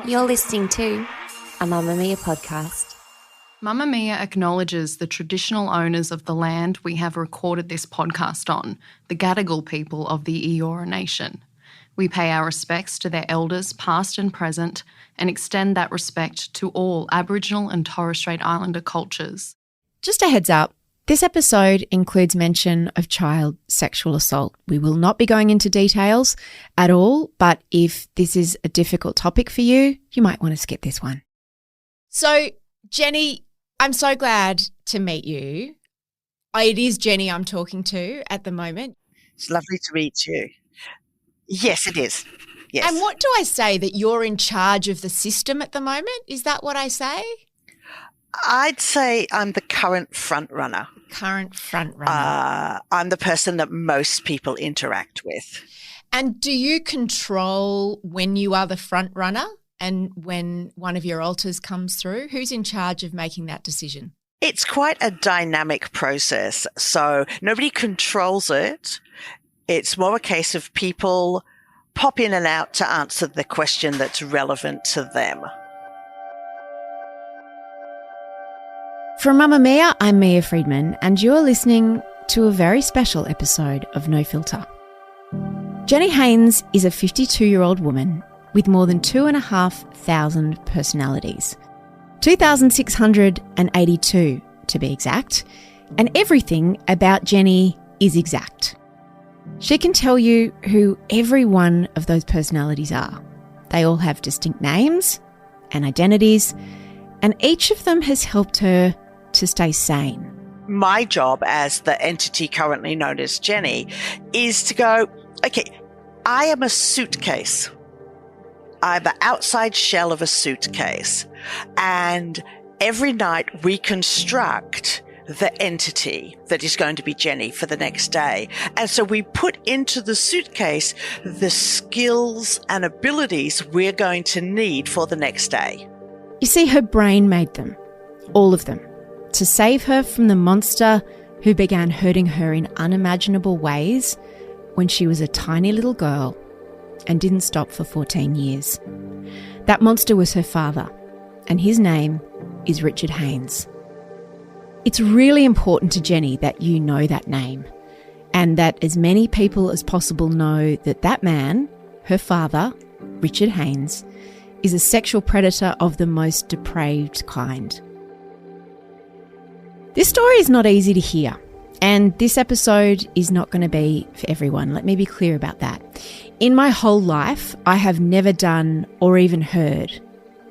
You're listening to a Mamamia podcast. Mamamia acknowledges the traditional owners of the land we have recorded this podcast on, the Gadigal people of the Eora Nation. We pay our respects to their elders, past and present, and extend that respect to all Aboriginal and Torres Strait Islander cultures. Just a heads up, this episode includes mention of child sexual assault. We will not be going into details at all, but if this is a difficult topic for you, you might want to skip this one. So, Jeni, I'm so glad to meet you. It is Jeni I'm talking to at the moment. It's lovely to meet you. Yes, it is. Yes. And what do I say, that you're in charge of the system at the moment? Is that what I say? I'd say I'm the current front runner. Current front runner. I'm the person that most people interact with. And do you control when you are the front runner and when one of your alters comes through? Who's in charge of making that decision? It's quite a dynamic process. So nobody controls it. It's more a case of people pop in and out to answer the question that's relevant to them. From Mamamia, I'm Mia Freedman, and you're listening to a very special episode of No Filter. Jeni Haynes is a 52-year-old woman with more than 2,500 personalities, 2,682 to be exact, and everything about Jeni is exact. She can tell you who every one of those personalities are. They all have distinct names and identities, and each of them has helped her to stay sane. My job as the entity currently known as Jeni is to go, okay, I am a suitcase. I'm the outside shell of a suitcase. And every night reconstruct the entity that is going to be Jeni for the next day. And so we put into the suitcase the skills and abilities we're going to need for the next day. You see, her brain made them, all of them, to save her from the monster who began hurting her in unimaginable ways when she was a tiny little girl and didn't stop for 14 years. That monster was her father, and his name is Richard Haynes. It's really important to Jeni that you know that name, and that as many people as possible know that that man, her father, Richard Haynes, is a sexual predator of the most depraved kind. This story is not easy to hear, and this episode is not going to be for everyone. Let me be clear about that. In my whole life, I have never done or even heard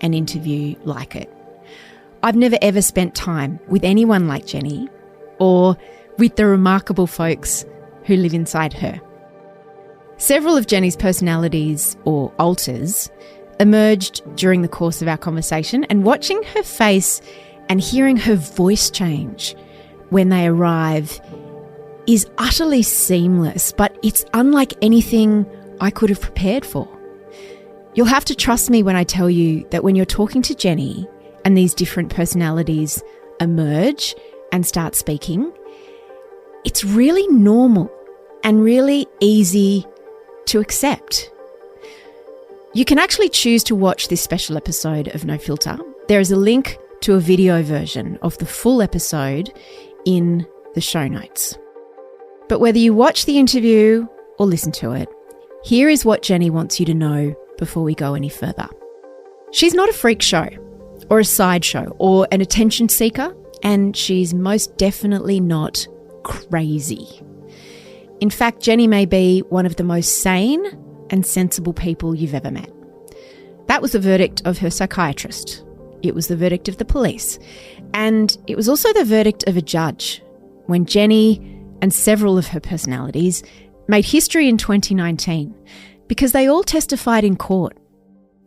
an interview like it. I've never ever spent time with anyone like Jeni or with the remarkable folks who live inside her. Several of Jeni's personalities, or alters, emerged during the course of our conversation, and watching her face and hearing her voice change when they arrive is utterly seamless, but it's unlike anything I could have prepared for. You'll have to trust me when I tell you that when you're talking to Jeni and these different personalities emerge and start speaking, it's really normal and really easy to accept. You can actually choose to watch this special episode of No Filter. There is a link to a video version of the full episode in the show notes. But whether you watch the interview or listen to it, here is what Jeni wants you to know before we go any further. She's not a freak show or a sideshow or an attention seeker, and she's most definitely not crazy. In fact, Jeni may be one of the most sane and sensible people you've ever met. That was the verdict of her psychiatrist. It was the verdict of the police. And it was also the verdict of a judge when Jeni and several of her personalities made history in 2019 because they all testified in court.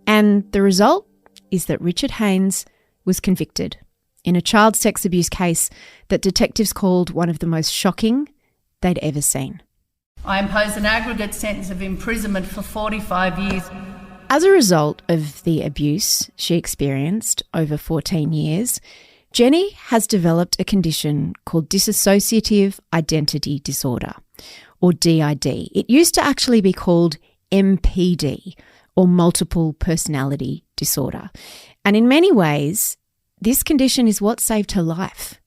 And the result is that Richard Haynes was convicted in a child sex abuse case that detectives called one of the most shocking they'd ever seen. I impose an aggregate sentence of imprisonment for 45 years. As a result of the abuse she experienced over 14 years, Jeni has developed a condition called dissociative identity disorder, or DID. It used to actually be called MPD, or multiple personality disorder. And in many ways, this condition is what saved her life.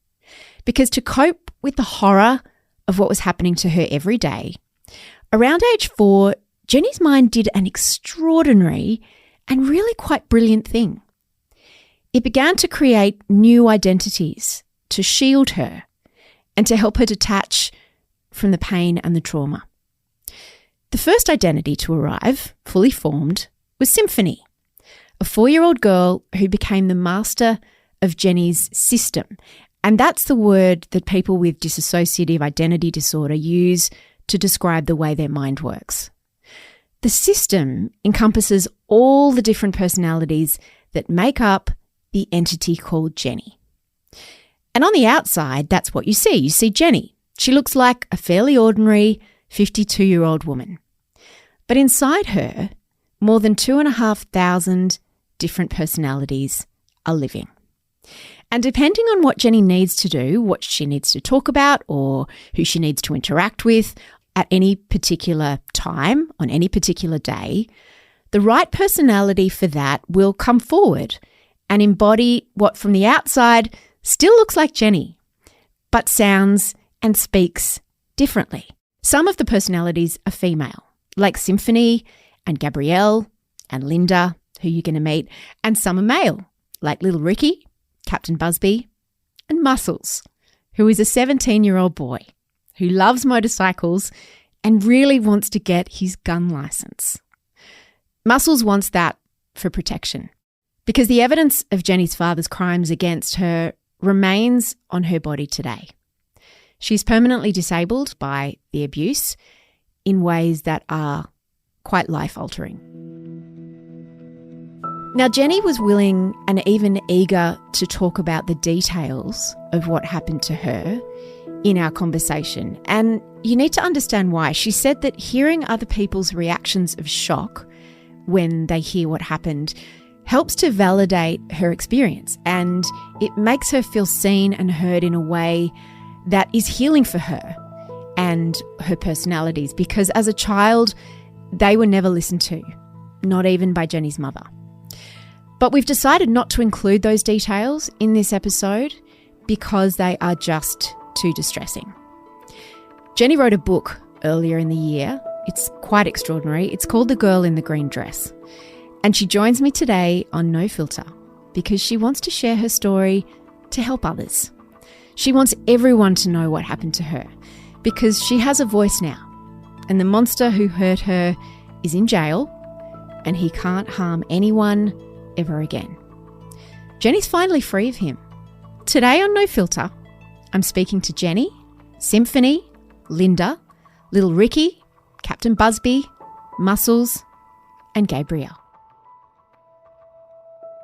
Because to cope with the horror of what was happening to her every day, around age 4, Jeni's mind did an extraordinary and really quite brilliant thing. It began to create new identities to shield her and to help her detach from the pain and the trauma. The first identity to arrive, fully formed, was Symphony, a 4-year-old girl who became the master of Jeni's system. And that's the word that people with dissociative identity disorder use to describe the way their mind works. The system encompasses all the different personalities that make up the entity called Jeni. And on the outside, that's what you see. You see Jeni. She looks like a fairly ordinary 52-year-old woman. But inside her, more than 2,500 different personalities are living. And depending on what Jeni needs to do, what she needs to talk about, or who she needs to interact with at any particular time, on any particular day, the right personality for that will come forward and embody what from the outside still looks like Jeni, but sounds and speaks differently. Some of the personalities are female, like Symphony and Gabrielle and Linda, who you're going to meet, and some are male, like Little Ricky, Captain Busby, and Muscles, who is a 17-year-old boy who loves motorcycles and really wants to get his gun license. Muscles wants that for protection because the evidence of Jeni's father's crimes against her remains on her body today. She's permanently disabled by the abuse in ways that are quite life-altering. Now, Jeni was willing and even eager to talk about the details of what happened to her in our conversation. And you need to understand why. She said that hearing other people's reactions of shock when they hear what happened helps to validate her experience, and it makes her feel seen and heard in a way that is healing for her and her personalities, because as a child, they were never listened to, not even by Jeni's mother. But we've decided not to include those details in this episode because they are just too distressing. Jeni wrote a book earlier in the year. It's quite extraordinary. It's called The Girl in the Green Dress. And she joins me today on No Filter because she wants to share her story to help others. She wants everyone to know what happened to her because she has a voice now. And the monster who hurt her is in jail and he can't harm anyone ever again. Jeni's finally free of him. Today on No Filter, I'm speaking to Jeni, Symphony, Linda, Little Ricky, Captain Busby, Muscles, and Gabrielle.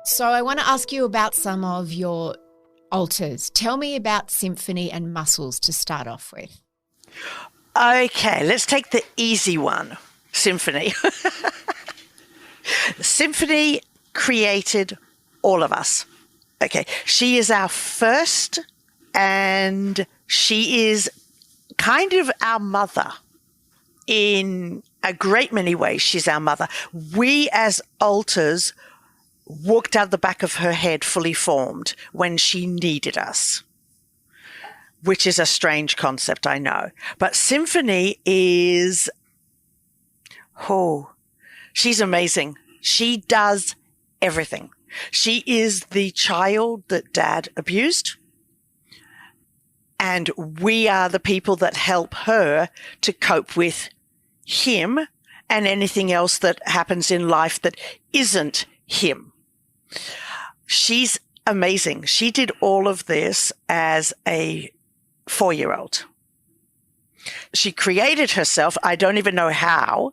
So I want to ask you about some of your alters. Tell me about Symphony and Muscles to start off with. Okay, let's take the easy one, Symphony. Symphony created all of us. Okay, she is our first and she is kind of our mother. In a great many ways, she's our mother. We as alters walked out the back of her head fully formed when she needed us, which is a strange concept, I know. But Symphony is, she's amazing. She does everything. She is the child that Dad abused. And we are the people that help her to cope with him and anything else that happens in life that isn't him. She's amazing. She did all of this as a 4-year-old. She created herself. I don't even know how.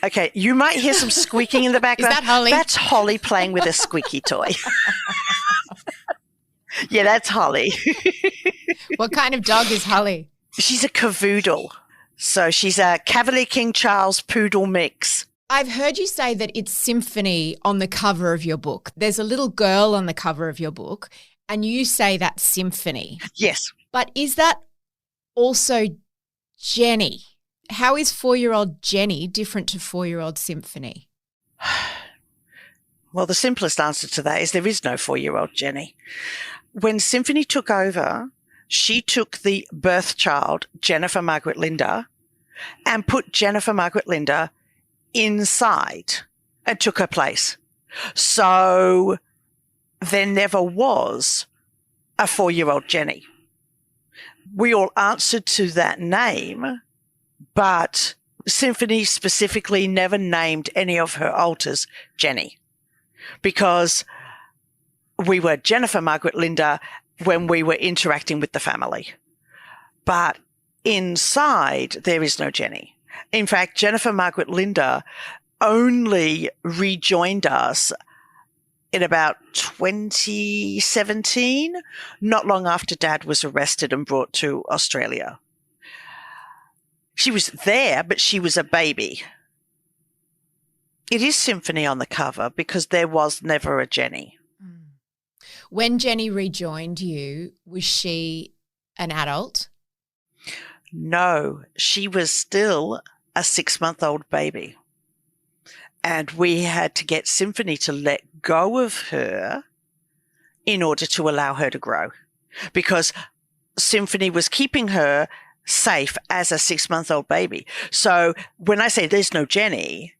Okay, you might hear some squeaking in the background. Is that Holly? That's Holly playing with a squeaky toy. Yeah, that's Holly. What kind of dog is Holly? She's a cavoodle. So she's a Cavalier King Charles poodle mix. I've heard you say that it's Symphony on the cover of your book. There's a little girl on the cover of your book, and you say that's Symphony. Yes. But is that also Jeni? How is 4-year-old Jeni different to 4-year-old Symphony? Well, the simplest answer to that is there is no 4-year-old Jeni. When Symphony took over, she took the birth child, Jennifer Margaret Linda, and put Jennifer Margaret Linda inside and took her place. So there never was a 4-year-old Jeni. We all answered to that name, but Symphony specifically never named any of her alters Jeni, because we were Jennifer Margaret Linda when we were interacting with the family. But inside, there is no Jeni. In fact, Jennifer Margaret Linda only rejoined us in about 2017, not long after Dad was arrested and brought to Australia. She was there, but she was a baby. It is Symphony on the cover because there was never a Jeni. When Jeni rejoined you, was she an adult? No, she was still a 6-month-old baby. And we had to get Symphony to let go of her in order to allow her to grow, because Symphony was keeping her safe as a 6-month-old baby. So when I say there's no Jeni,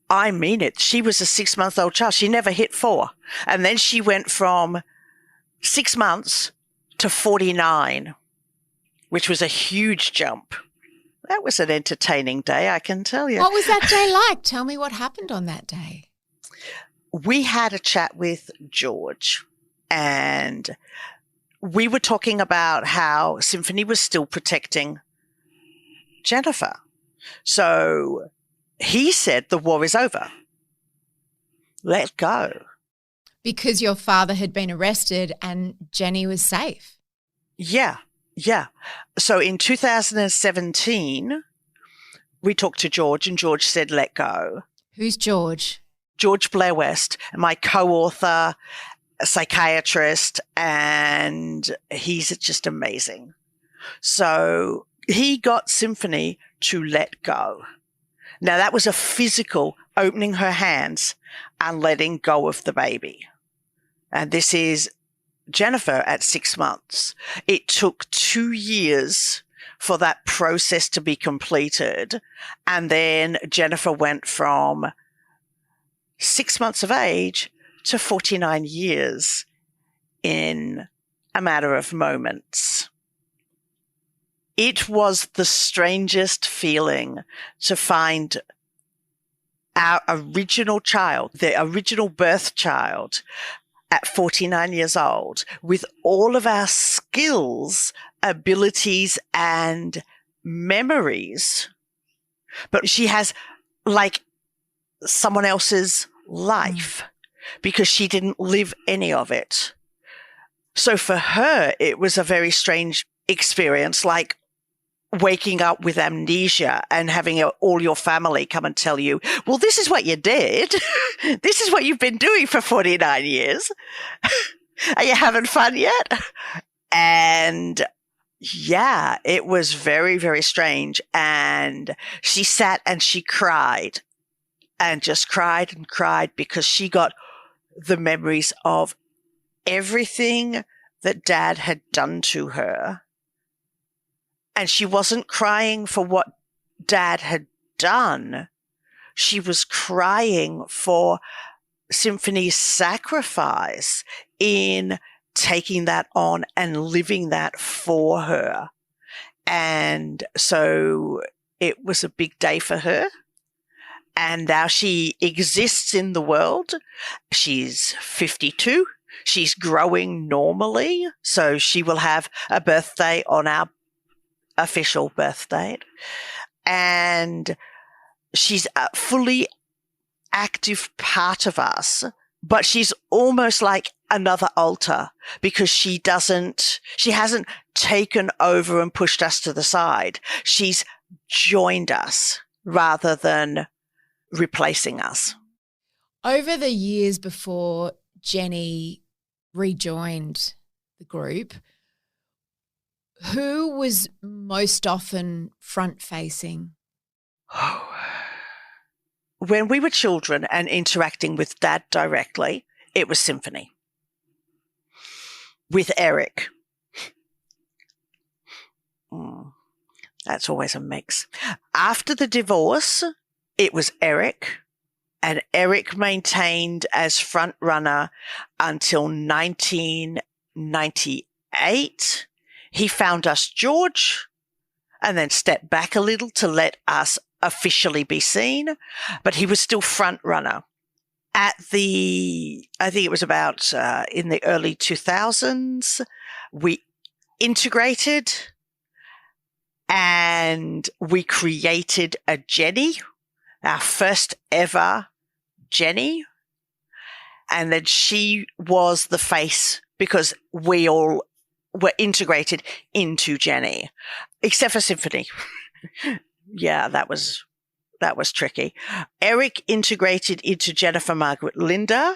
I mean it. She was a 6-month-old child. She never hit 4. And then she went from 6 months to 49, which was a huge jump. That was an entertaining day, I can tell you. What was that day like? Tell me what happened on that day. We had a chat with George, and we were talking about how Symphony was still protecting Jennifer. So he said the war is over. Let go. Because your father had been arrested and Jeni was safe. Yeah. So in 2017, we talked to George, and George said, let go. Who's George? George Blair West, my co-author, a psychiatrist, and he's just amazing. So he got Symphony to let go. Now, that was a physical opening her hands and letting go of the baby. And this is Jennifer at 6 months. It took 2 years for that process to be completed. And then Jennifer went from 6 months of age to 49 years in a matter of moments. It was the strangest feeling to find our original child, the original birth child, at 49 years old, with all of our skills, abilities, and memories. But she has like someone else's life because she didn't live any of it. So for her, it was a very strange experience, like waking up with amnesia and having all your family come and tell you, well, this is what you did. This is what you've been doing for 49 years. Are you having fun yet? And yeah, it was very, very strange. And she sat and she cried and just cried and cried because she got the memories of everything that Dad had done to her. And she wasn't crying for what Dad had done. She was crying for Symphony's sacrifice in taking that on and living that for her. And so it was a big day for her. And now she exists in the world. She's 52. She's growing normally. So she will have a birthday on our official birth date. And she's a fully active part of us, but she's almost like another alter because she hasn't taken over and pushed us to the side. She's joined us rather than replacing us. Over the years before Jeni rejoined the group, Who was most often front-facing? When we were children and interacting with Dad directly, it was Symphony. With Eric. That's always a mix. After the divorce, it was Eric, and Eric maintained as front runner until 1998. He found us George and then stepped back a little to let us officially be seen, but he was still front runner. I think it was about in the early 2000s, we integrated and we created a Jeni, our first ever Jeni. And then she was the face because we all were integrated into Jeni, except for Symphony. Yeah, that was tricky. Eric integrated into Jennifer Margaret Linda,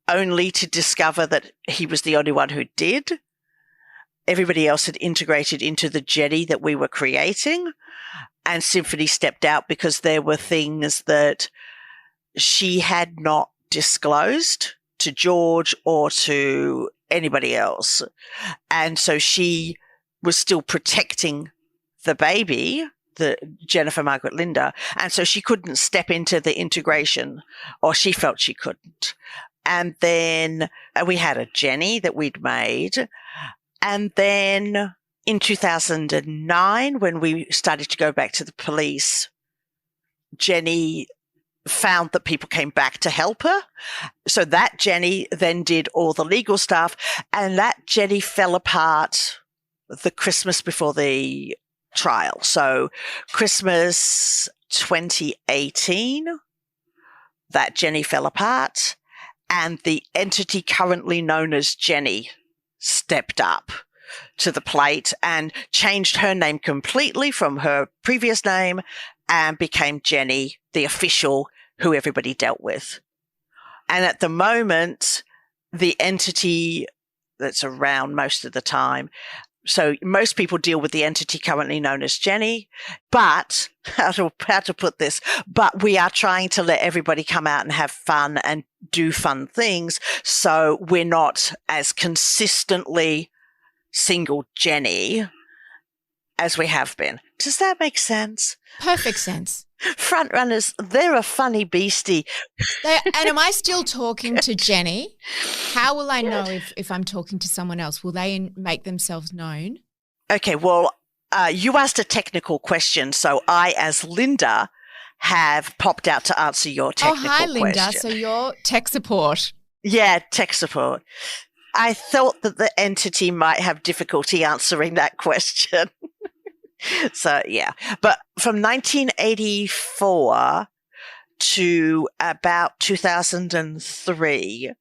only to discover that he was the only one who did. Everybody else had integrated into the Jeni that we were creating, and Symphony stepped out because there were things that she had not disclosed to George or to anybody else. And so she was still protecting the baby, the Jennifer Margaret Linda, and so she couldn't step into the integration, or she felt she couldn't. And then we had a Jeni that we'd made. And then in 2009, when we started to go back to the police, Jeni found that people came back to help her. So that Jeni then did all the legal stuff, and that Jeni fell apart the Christmas before the trial. So Christmas 2018, that Jeni fell apart, and the entity currently known as Jeni stepped up to the plate and changed her name completely from her previous name and became Jeni, the official who everybody dealt with. And at the moment, the entity that's around most of the time, so most people deal with the entity currently known as Jeni, but how to put this, but we are trying to let everybody come out and have fun and do fun things. So we're not as consistently single Jeni as we have been. Does that make sense? Perfect sense. Front runners, they're a funny beastie. And am I still talking to Jeni? How will I know if I'm talking to someone else? Will they make themselves known? Okay, well, you asked a technical question, so I, as Linda, have popped out to answer your technical question. Oh, hi, Linda. So you're tech support. Yeah, tech support. I thought that the entity might have difficulty answering that question. So, yeah. But from 1984 to about 2003,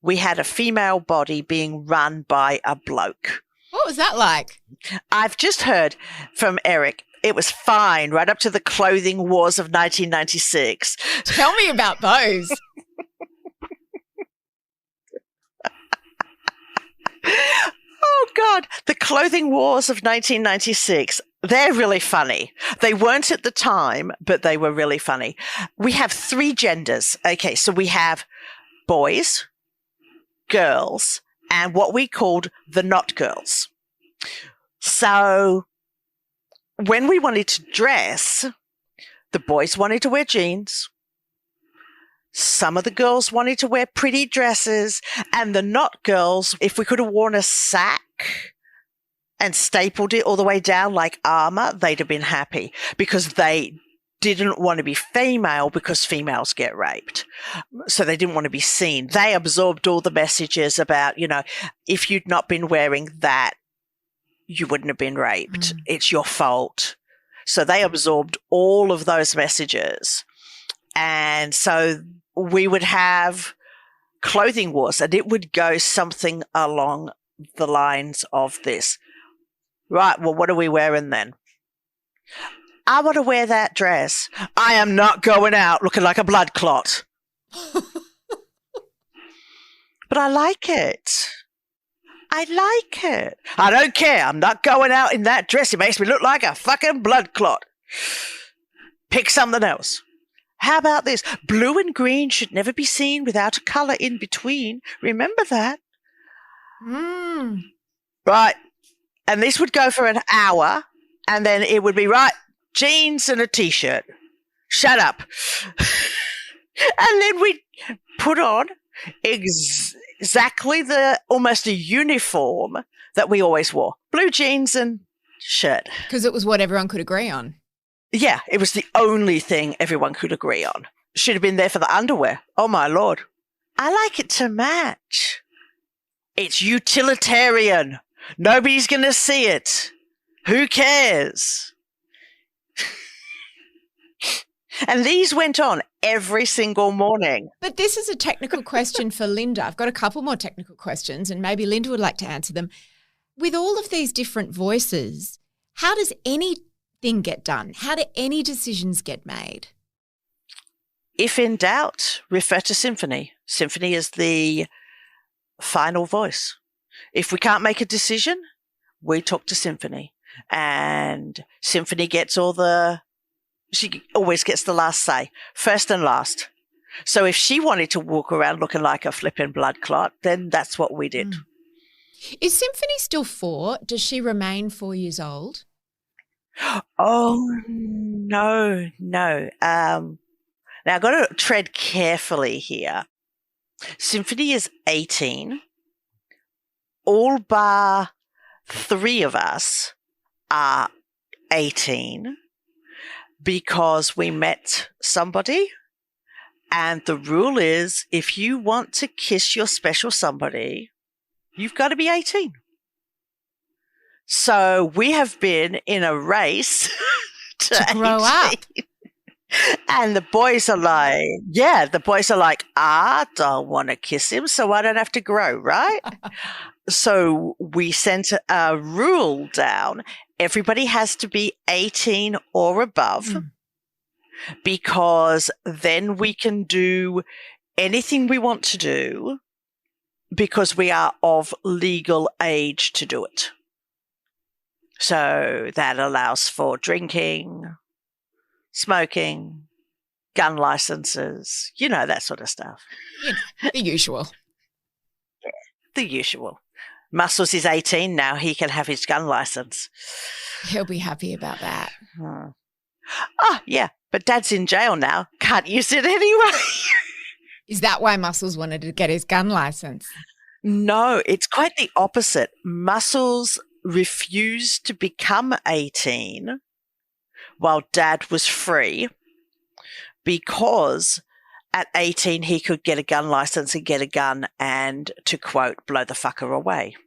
we had a female body being run by a bloke. What was that like? I've just heard from Eric. It was fine right up to the clothing wars of 1996. Tell me about those. Oh, God. The clothing wars of 1996. They're really funny. They weren't at the time, but they were really funny. We have 3 genders. Okay, so we have boys, girls, and what we called the not girls. So when we wanted to dress, the boys wanted to wear jeans. Some of the girls wanted to wear pretty dresses, and the not girls, if we could have worn a sack and stapled it all the way down like armor, they'd have been happy because they didn't want to be female because females get raped. So they didn't want to be seen. They absorbed all the messages about, if you'd not been wearing that, you wouldn't have been raped. It's your fault. So they absorbed all of those messages. And so we would have clothing wars, and it would go something along the lines of this. Right, well, what are we wearing then? I want to wear that dress. I am not going out looking like a blood clot. But I like it. I like it. I don't care. I'm not going out in that dress. It makes me look like a fucking blood clot. Pick something else. How about this? Blue and green should never be seen without a colour in between. Remember that? Right. And this would go for an hour, and then it would be, right, jeans and a T-shirt. Shut up. And then we'd put on exactly almost a uniform that we always wore. Blue jeans and shirt. Because it was what everyone could agree on. Yeah, it was the only thing everyone could agree on. Should have been there for the underwear. Oh, my Lord. I like it to match. It's utilitarian. Nobody's going to see it. Who cares? And these went on every single morning. But this is a technical question for Linda. I've got a couple more technical questions, and maybe Linda would like to answer them. With all of these different voices, how does anything get done? How do any decisions get made? If in doubt, refer to Symphony. Symphony is the final voice. If we can't make a decision, we talk to Symphony. And Symphony gets she always gets the last say, first and last. So if she wanted to walk around looking like a flipping blood clot, then that's what we did. Is Symphony still 4? Does she remain 4 years old? Oh, no. Now, I've got to tread carefully here. Symphony is 18. All bar 3 of us are 18 because we met somebody. And the rule is if you want to kiss your special somebody, you've got to be 18. So we have been in a race to grow up. And the boys are like, I don't want to kiss him, so I don't have to grow, right? So we sent a rule down. Everybody has to be 18 or above because then we can do anything we want to do because we are of legal age to do it. So that allows for drinking, smoking, gun licenses, that sort of stuff. The usual. Yeah, the usual. Muscles is 18 now. He can have his gun license. He'll be happy about that. Oh, yeah. But Dad's in jail now. Can't use it anyway. Is that why Muscles wanted to get his gun license? No, it's quite the opposite. Muscles refused to become 18 while Dad was free because at 18 he could get a gun license and get a gun and, to quote, blow the fucker away.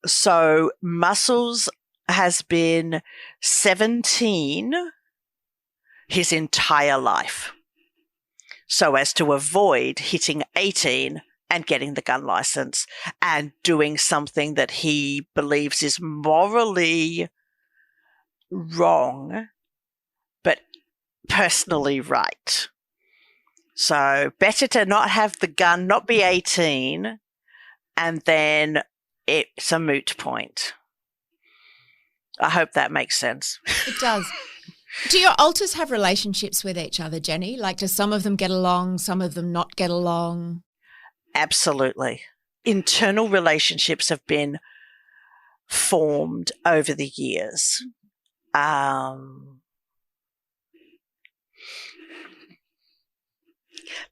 So Muscles has been 17 his entire life so as to avoid hitting 18 and getting the gun license and doing something that he believes is morally wrong, but personally right. So better to not have the gun, not be 18, and then it's a moot point. I hope that makes sense. It does. Do your alters have relationships with each other, Jeni? Like, do some of them get along, some of them not get along? Absolutely. Internal relationships have been formed over the years.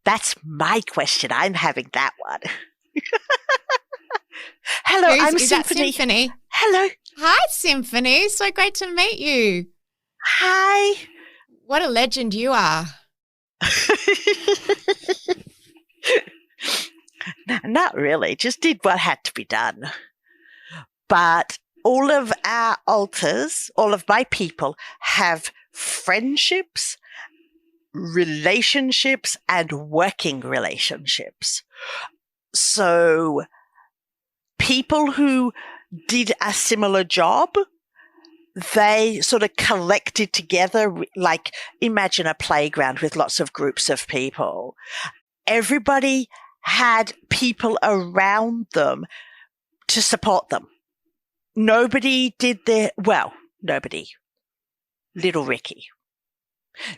That's my question. I'm having that one. Hello, I'm Symphony. That Symphony? Hello. Hi, Symphony. So great to meet you. Hi. What a legend you are. Not really. Just did what had to be done. But all of our alters, all of my people have friendships, relationships, and working relationships. So people who did a similar job, they sort of collected together, like imagine a playground with lots of groups of people. Everybody had people around them to support them. Nobody did nobody. Little Ricky.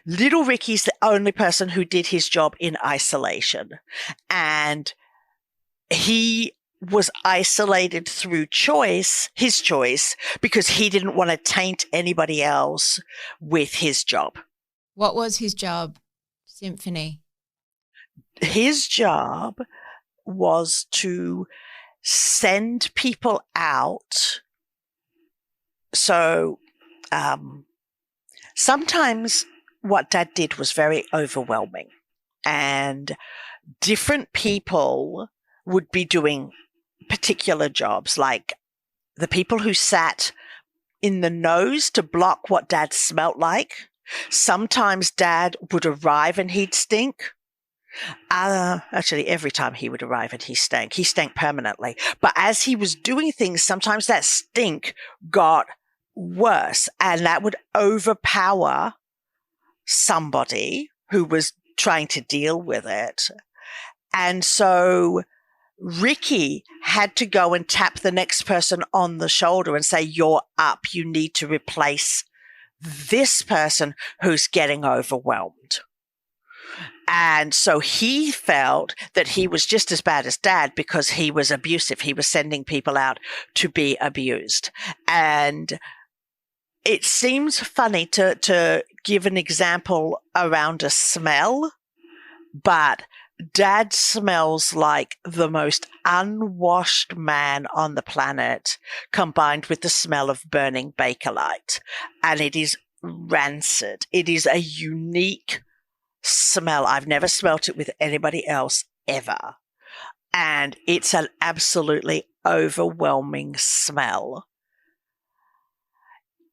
Little Ricky's the only person who did his job in isolation. And he was isolated through his choice, because he didn't want to taint anybody else with his job. What was his job, Symphony? His job was to send people out. So sometimes what Dad did was very overwhelming, and different people would be doing particular jobs, like the people who sat in the nose to block what Dad smelt like. Sometimes Dad would arrive and he'd stink. Actually, every time he would arrive and he stank permanently. But as he was doing things, sometimes that stink got worse, and that would overpower somebody who was trying to deal with it. And so Ricky had to go and tap the next person on the shoulder and say, "You're up. You need to replace this person who's getting overwhelmed." And so he felt that he was just as bad as Dad because he was abusive. He was sending people out to be abused. And it seems funny to give an example around a smell, but Dad smells like the most unwashed man on the planet, combined with the smell of burning Bakelite. And it is rancid. It is a unique smell. I've never smelt it with anybody else ever. And it's an absolutely overwhelming smell.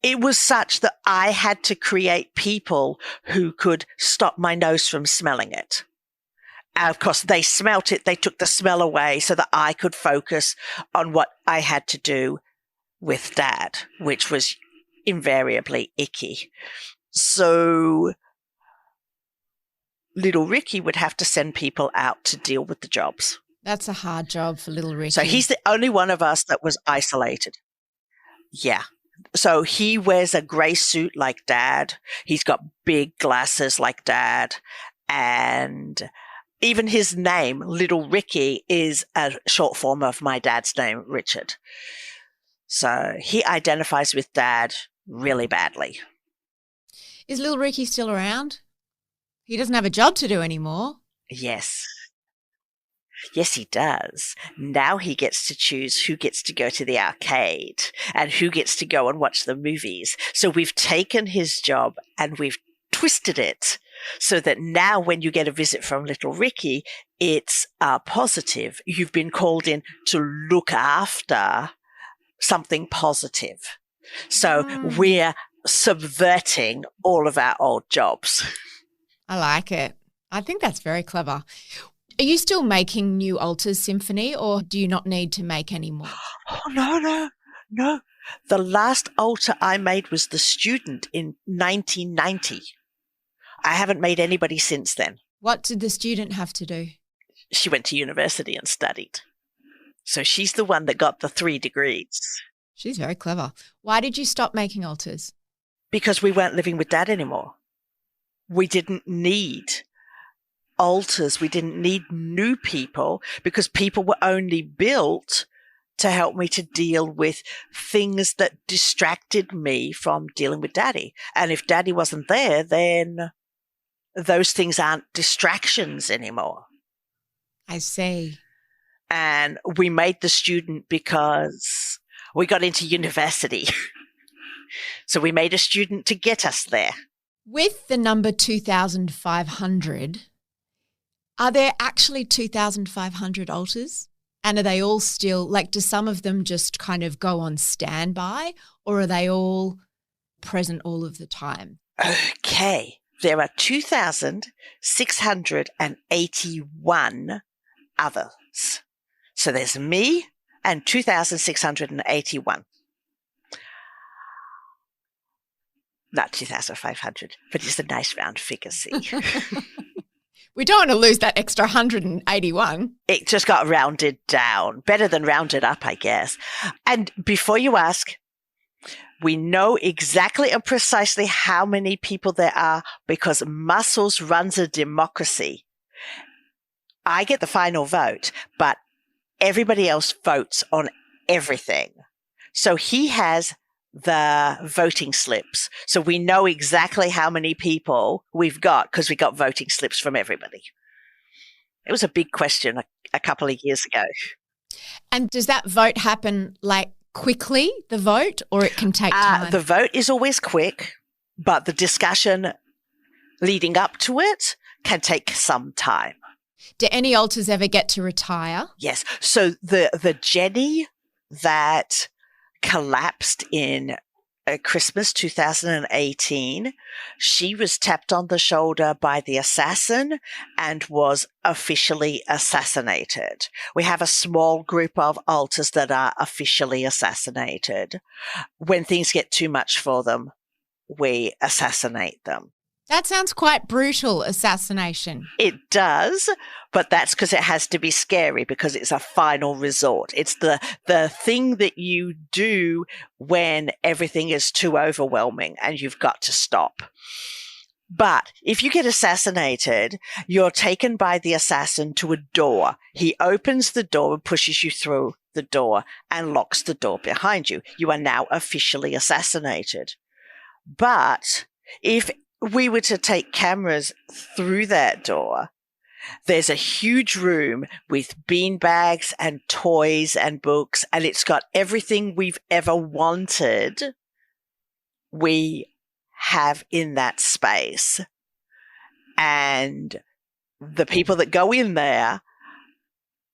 It was such that I had to create people who could stop my nose from smelling it. And of course, they smelt it. They took the smell away so that I could focus on what I had to do with Dad, which was invariably icky. So little Ricky would have to send people out to deal with the jobs. That's a hard job for little Ricky. So he's the only one of us that was isolated. Yeah. So he wears a grey suit like Dad. He's got big glasses like Dad. And even his name, Little Ricky, is a short form of my dad's name, Richard. So he identifies with Dad really badly. Is Little Ricky still around? He doesn't have a job to do anymore. Yes. Yes, he does. Now he gets to choose who gets to go to the arcade and who gets to go and watch the movies. So we've taken his job and we've twisted it so that now when you get a visit from little Ricky, it's positive. You've been called in to look after something positive. So we're subverting all of our old jobs. I like it. I think that's very clever. Are you still making new altars, Symphony, or do you not need to make any more? Oh, no. The last altar I made was the student in 1990. I haven't made anybody since then. What did the student have to do? She went to university and studied. So she's the one that got the 3 degrees. She's very clever. Why did you stop making altars? Because we weren't living with Dad anymore. We didn't need altars. We didn't need new people because people were only built to help me to deal with things that distracted me from dealing with Daddy. And if Daddy wasn't there, then those things aren't distractions anymore. I see. And we made the student because we got into university. So we made a student to get us there. With the number 2,500, are there actually 2,500 altars? And are they all still, like, do some of them just kind of go on standby, or are they all present all of the time? Okay. There are 2,681 others. So there's me and 2,681. Not 2,500, but it's a nice round figure, see. We don't want to lose that extra 181. It just got rounded down. Better than rounded up, I guess. And before you ask, we know exactly and precisely how many people there are because Muscles runs a democracy. I get the final vote, but everybody else votes on everything. So he has the voting slips. So we know exactly how many people we've got because we got voting slips from everybody. It was a big question a couple of years ago. And does that vote happen like quickly, the vote, or it can take time? The vote is always quick, but the discussion leading up to it can take some time. Do any alters ever get to retire? Yes. So the Jeni that collapsed in Christmas 2018, she was tapped on the shoulder by the assassin and was officially assassinated. We have a small group of alters that are officially assassinated. When things get too much for them, we assassinate them. That sounds quite brutal, assassination. It does, but that's because it has to be scary because it's a final resort. It's the thing that you do when everything is too overwhelming and you've got to stop. But if you get assassinated, you're taken by the assassin to a door. He opens the door and pushes you through the door and locks the door behind you. You are now officially assassinated. But if we were to take cameras through that door, there's a huge room with beanbags and toys and books, and it's got everything we've ever wanted we have in that space. And the people that go in there,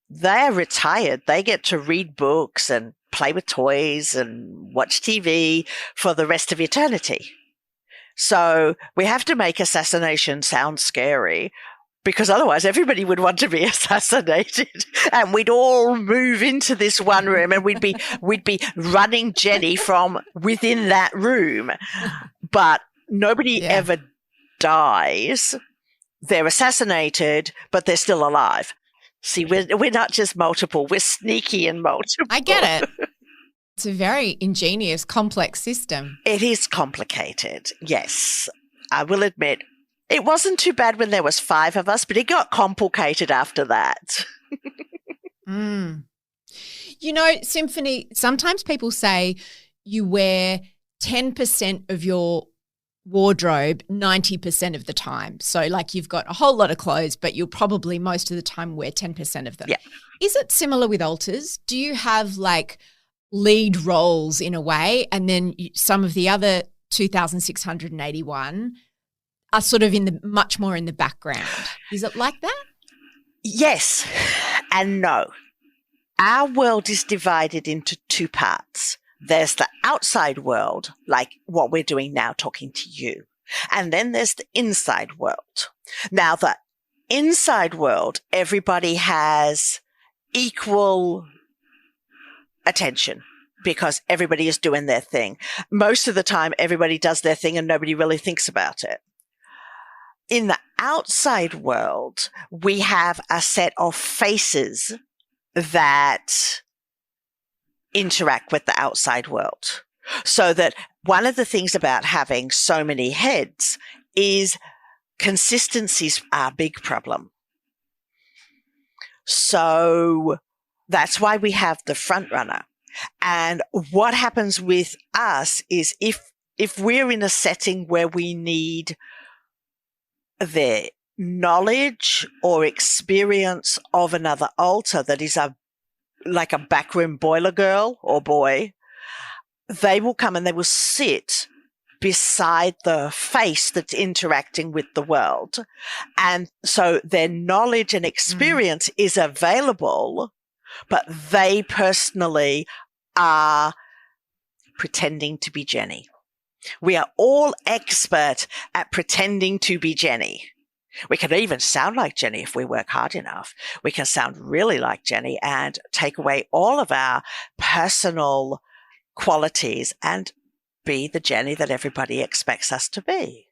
they're retired. They get to read books and play with toys and watch TV for the rest of eternity. So we have to make assassination sound scary because otherwise everybody would want to be assassinated and we'd all move into this one room and we'd be running Jeni from within that room. But nobody ever dies. They're assassinated, but they're still alive. See, we're not just multiple, we're sneaky and multiple. I get it. It's a very ingenious, complex system. It is complicated, yes. I will admit, it wasn't too bad when there was 5 of us, but it got complicated after that. You know, Symphony, sometimes people say you wear 10% of your wardrobe 90% of the time. So like you've got a whole lot of clothes, but you'll probably most of the time wear 10% of them. Yeah. Is it similar with alters? Do you have like lead roles in a way, and then some of the other 2,681 are sort of much more in the background? Is it like that? Yes and no. Our world is divided into 2 parts. There's the outside world, like what we're doing now, talking to you. And then there's the inside world. Now, the inside world, everybody has equal attention because everybody is doing their thing. Most of the time, everybody does their thing and nobody really thinks about it. In the outside world, we have a set of faces that interact with the outside world. So that one of the things about having so many heads is consistency's a big problem. So that's why we have the front runner. And what happens with us is if we're in a setting where we need the knowledge or experience of another alter that is like a backroom boiler girl or boy, they will come and they will sit beside the face that's interacting with the world. And so their knowledge and experience is available, but they personally are pretending to be Jeni. We are all expert at pretending to be Jeni. We can even sound like Jeni if we work hard enough. We can sound really like Jeni and take away all of our personal qualities and be the Jeni that everybody expects us to be.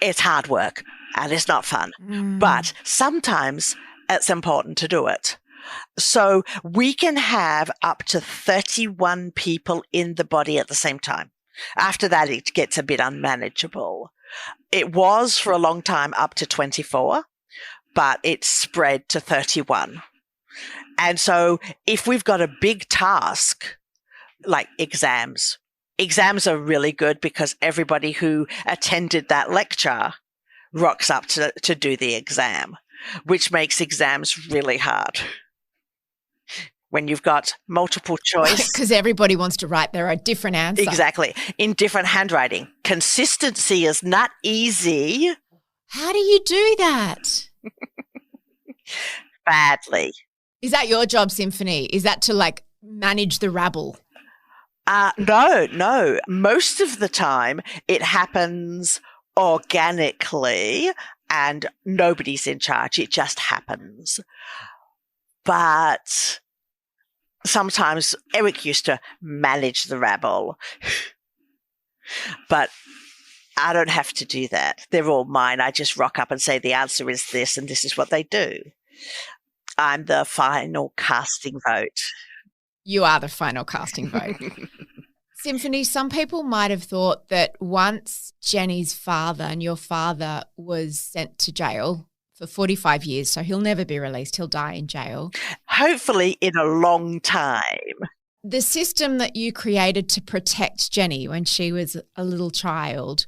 It's hard work and it's not fun, but sometimes it's important to do it. So we can have up to 31 people in the body at the same time. After that, it gets a bit unmanageable. It was for a long time up to 24, but it's spread to 31. And so if we've got a big task, like exams are really good because everybody who attended that lecture rocks up to do the exam, which makes exams really hard. When you've got multiple choice. Because everybody wants to write their own different answer. Exactly. In different handwriting. Consistency is not easy. How do you do that? Badly. Is that your job, Symphony? Is that to like manage the rabble? No. Most of the time it happens organically and nobody's in charge. It just happens. But sometimes Eric used to manage the rabble, but I don't have to do that. They're all mine. I just rock up and say the answer is this and this is what they do. I'm the final casting vote. You are the final casting vote. Symphony, some people might have thought that once Jeni's father and your father was sent to jail for 45 years, so he'll never be released. He'll die in jail. Hopefully in a long time. The system that you created to protect Jeni when she was a little child,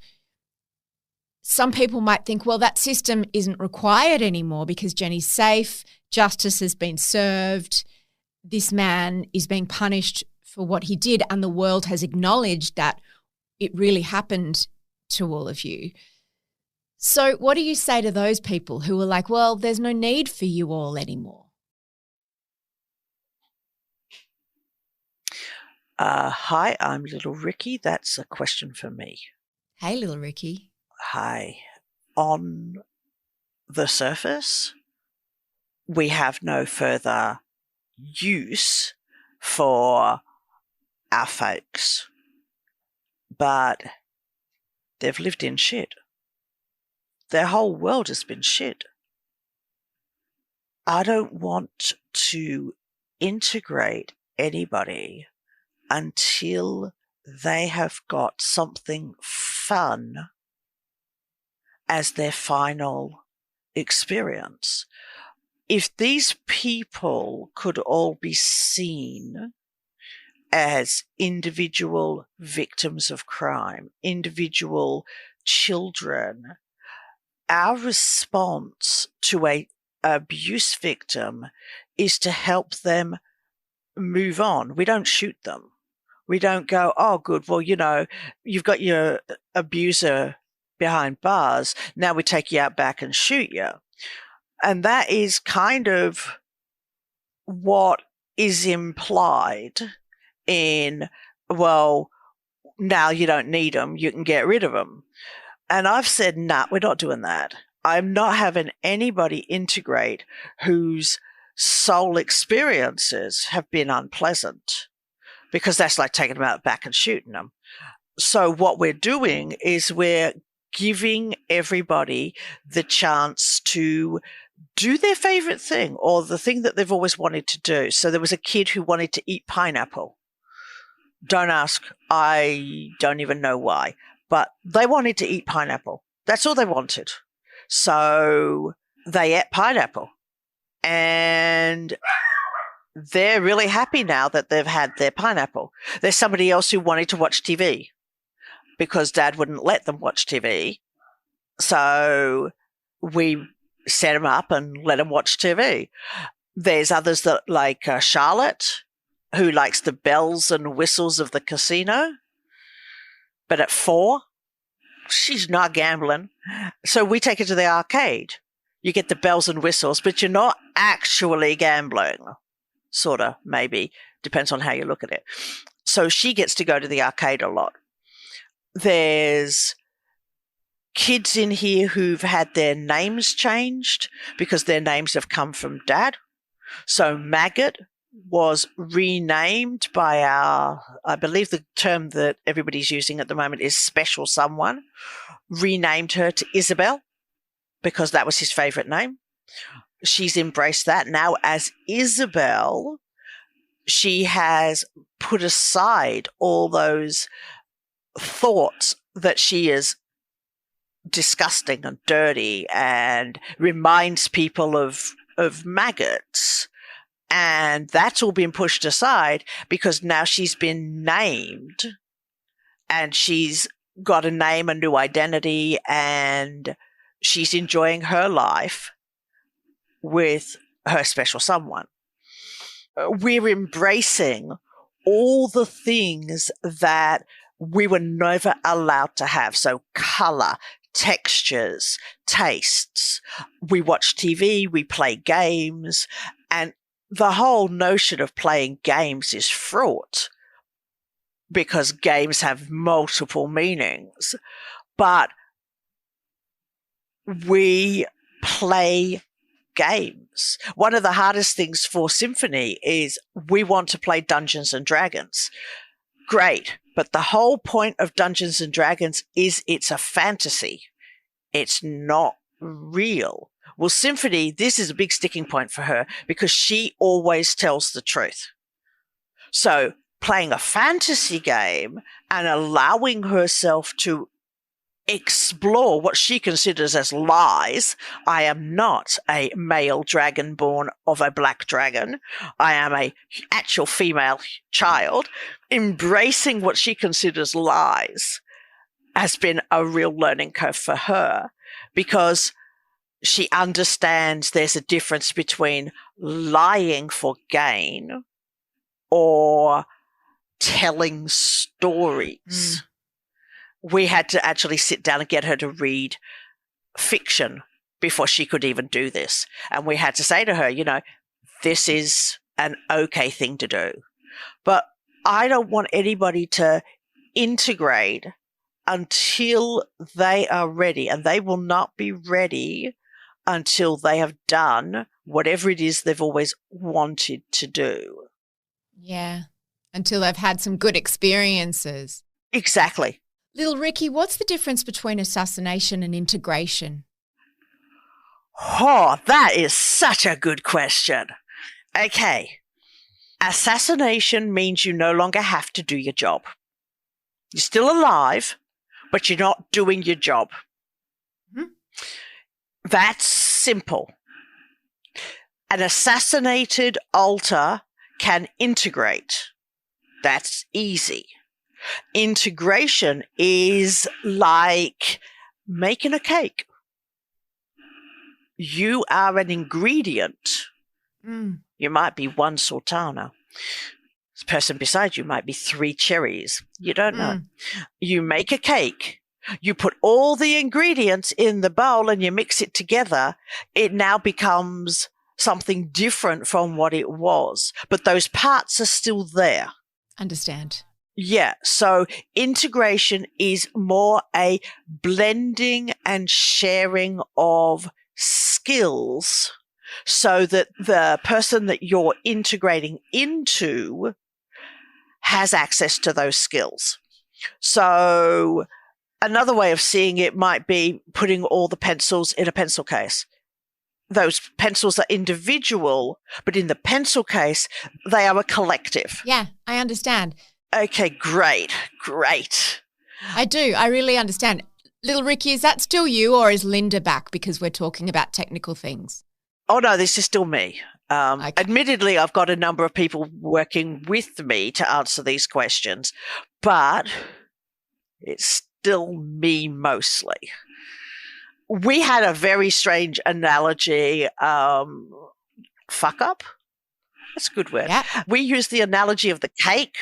some people might think, well, that system isn't required anymore because Jeni's safe, justice has been served, this man is being punished for what he did, and the world has acknowledged that it really happened to all of you. So what do you say to those people who are like, well, there's no need for you all anymore? Hi, I'm Little Ricky. That's a question for me. Hey, Little Ricky. Hi. On the surface, we have no further use for our folks, but they've lived in shit. Their whole world has been shit. I don't want to integrate anybody until they have got something fun as their final experience. If these people could all be seen as individual victims of crime, individual children, our response to an abuse victim is to help them move on. We don't shoot them. We don't go, oh, good, well, you've got your abuser behind bars. Now we take you out back and shoot you. And that is kind of what is implied in, well, now you don't need them, you can get rid of them. And I've said, nah, we're not doing that. I'm not having anybody integrate whose sole experiences have been unpleasant, because that's like taking them out back and shooting them. So what we're doing is we're giving everybody the chance to do their favorite thing or the thing that they've always wanted to do. So there was a kid who wanted to eat pineapple. Don't ask. I don't even know why. But they wanted to eat pineapple. That's all they wanted. So they ate pineapple. And they're really happy now that they've had their pineapple. There's somebody else who wanted to watch TV because Dad wouldn't let them watch TV. So we set them up and let them watch TV. There's others that like Charlotte, who likes the bells and whistles of the casino. But at 4, she's not gambling. So we take her to the arcade. You get the bells and whistles, but you're not actually gambling. Sort of, maybe. Depends on how you look at it. So she gets to go to the arcade a lot. There's kids in here who've had their names changed because their names have come from Dad. So Maggot was renamed by I believe the term that everybody's using at the moment is special someone. renamed her to Isabel because that was his favourite name. She's embraced that. Now, as Isabel, she has put aside all those thoughts that she is disgusting and dirty and reminds people of maggots. And that's all been pushed aside because now she's been named and she's got a name, a new identity, and she's enjoying her life with her special someone. We're embracing all the things that we were never allowed to have. So color, textures, tastes. We watch TV, we play games, and the whole notion of playing games is fraught because games have multiple meanings. But we play games. One of the hardest things for Symphony is we want to play Dungeons and Dragons. Great. But the whole point of Dungeons and Dragons is it's a fantasy. It's not real. Well, Symphony, this is a big sticking point for her because she always tells the truth. So playing a fantasy game and allowing herself to explore what she considers as lies. I am not a male dragon born of a black dragon. I am a actual female child. Embracing what she considers lies has been a real learning curve for her because she understands there's a difference between lying for gain or telling stories. We had to actually sit down and get her to read fiction before she could even do this. And we had to say to her, this is an okay thing to do. But I don't want anybody to integrate until they are ready. And they will not be ready until they have done whatever it is they've always wanted to do. Yeah, until they've had some good experiences. Exactly. Little Ricky, what's the difference between assassination and integration? Oh, that is such a good question. Okay. Assassination means you no longer have to do your job. You're still alive, but you're not doing your job. Mm-hmm. That's simple. An assassinated alter can integrate. That's easy. Integration is like making a cake. You are an ingredient. You might be one sultana. This person beside you might be 3 cherries. You don't know. You make a cake. You put all the ingredients in the bowl and you mix it together. It now becomes something different from what it was. But those parts are still there. Understand. Yeah, so integration is more a blending and sharing of skills so that the person that you're integrating into has access to those skills. So another way of seeing it might be putting all the pencils in a pencil case. Those pencils are individual, but in the pencil case, they are a collective. Yeah, I understand. Okay, great. I do. I really understand. Little Ricky, is that still you or is Linda back because we're talking about technical things? Oh, no, this is still me. Okay. Admittedly, I've got a number of people working with me to answer these questions, but it's still me mostly. We had a very strange analogy, fuck up. That's a good word. Yeah. We used the analogy of the cake.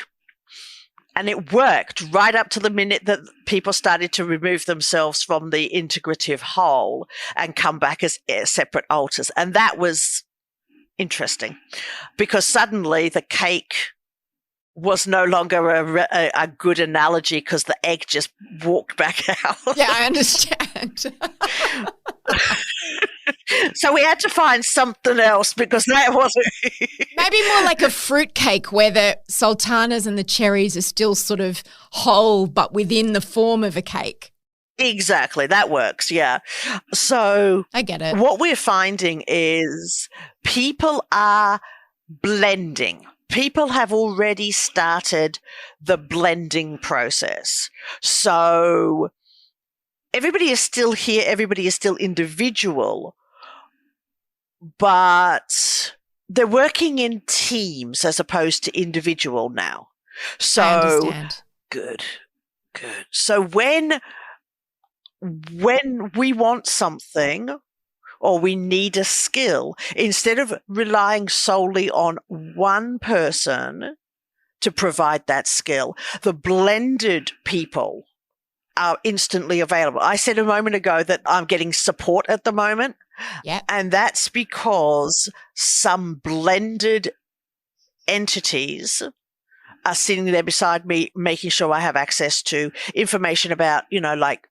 And it worked right up to the minute that people started to remove themselves from the integrative whole and come back as separate alters. And that was interesting because suddenly the cake was no longer a good analogy because the egg just walked back out. Yeah, I understand. So we had to find something else because that wasn't... Maybe more like a fruit cake where the sultanas and the cherries are still sort of whole but within the form of a cake. Exactly. That works. Yeah. So I get it. what we're finding is people are blending. People have already started the blending process. So everybody is still here. Everybody is still individual, but they're working in teams as opposed to individual now. So I understand. Good. So when we want something or we need a skill, instead of relying solely on one person to provide that skill, the blended people are instantly available. I said a moment ago that I'm getting support at the moment. Yeah. And that's because some blended entities are sitting there beside me, making sure I have access to information about, like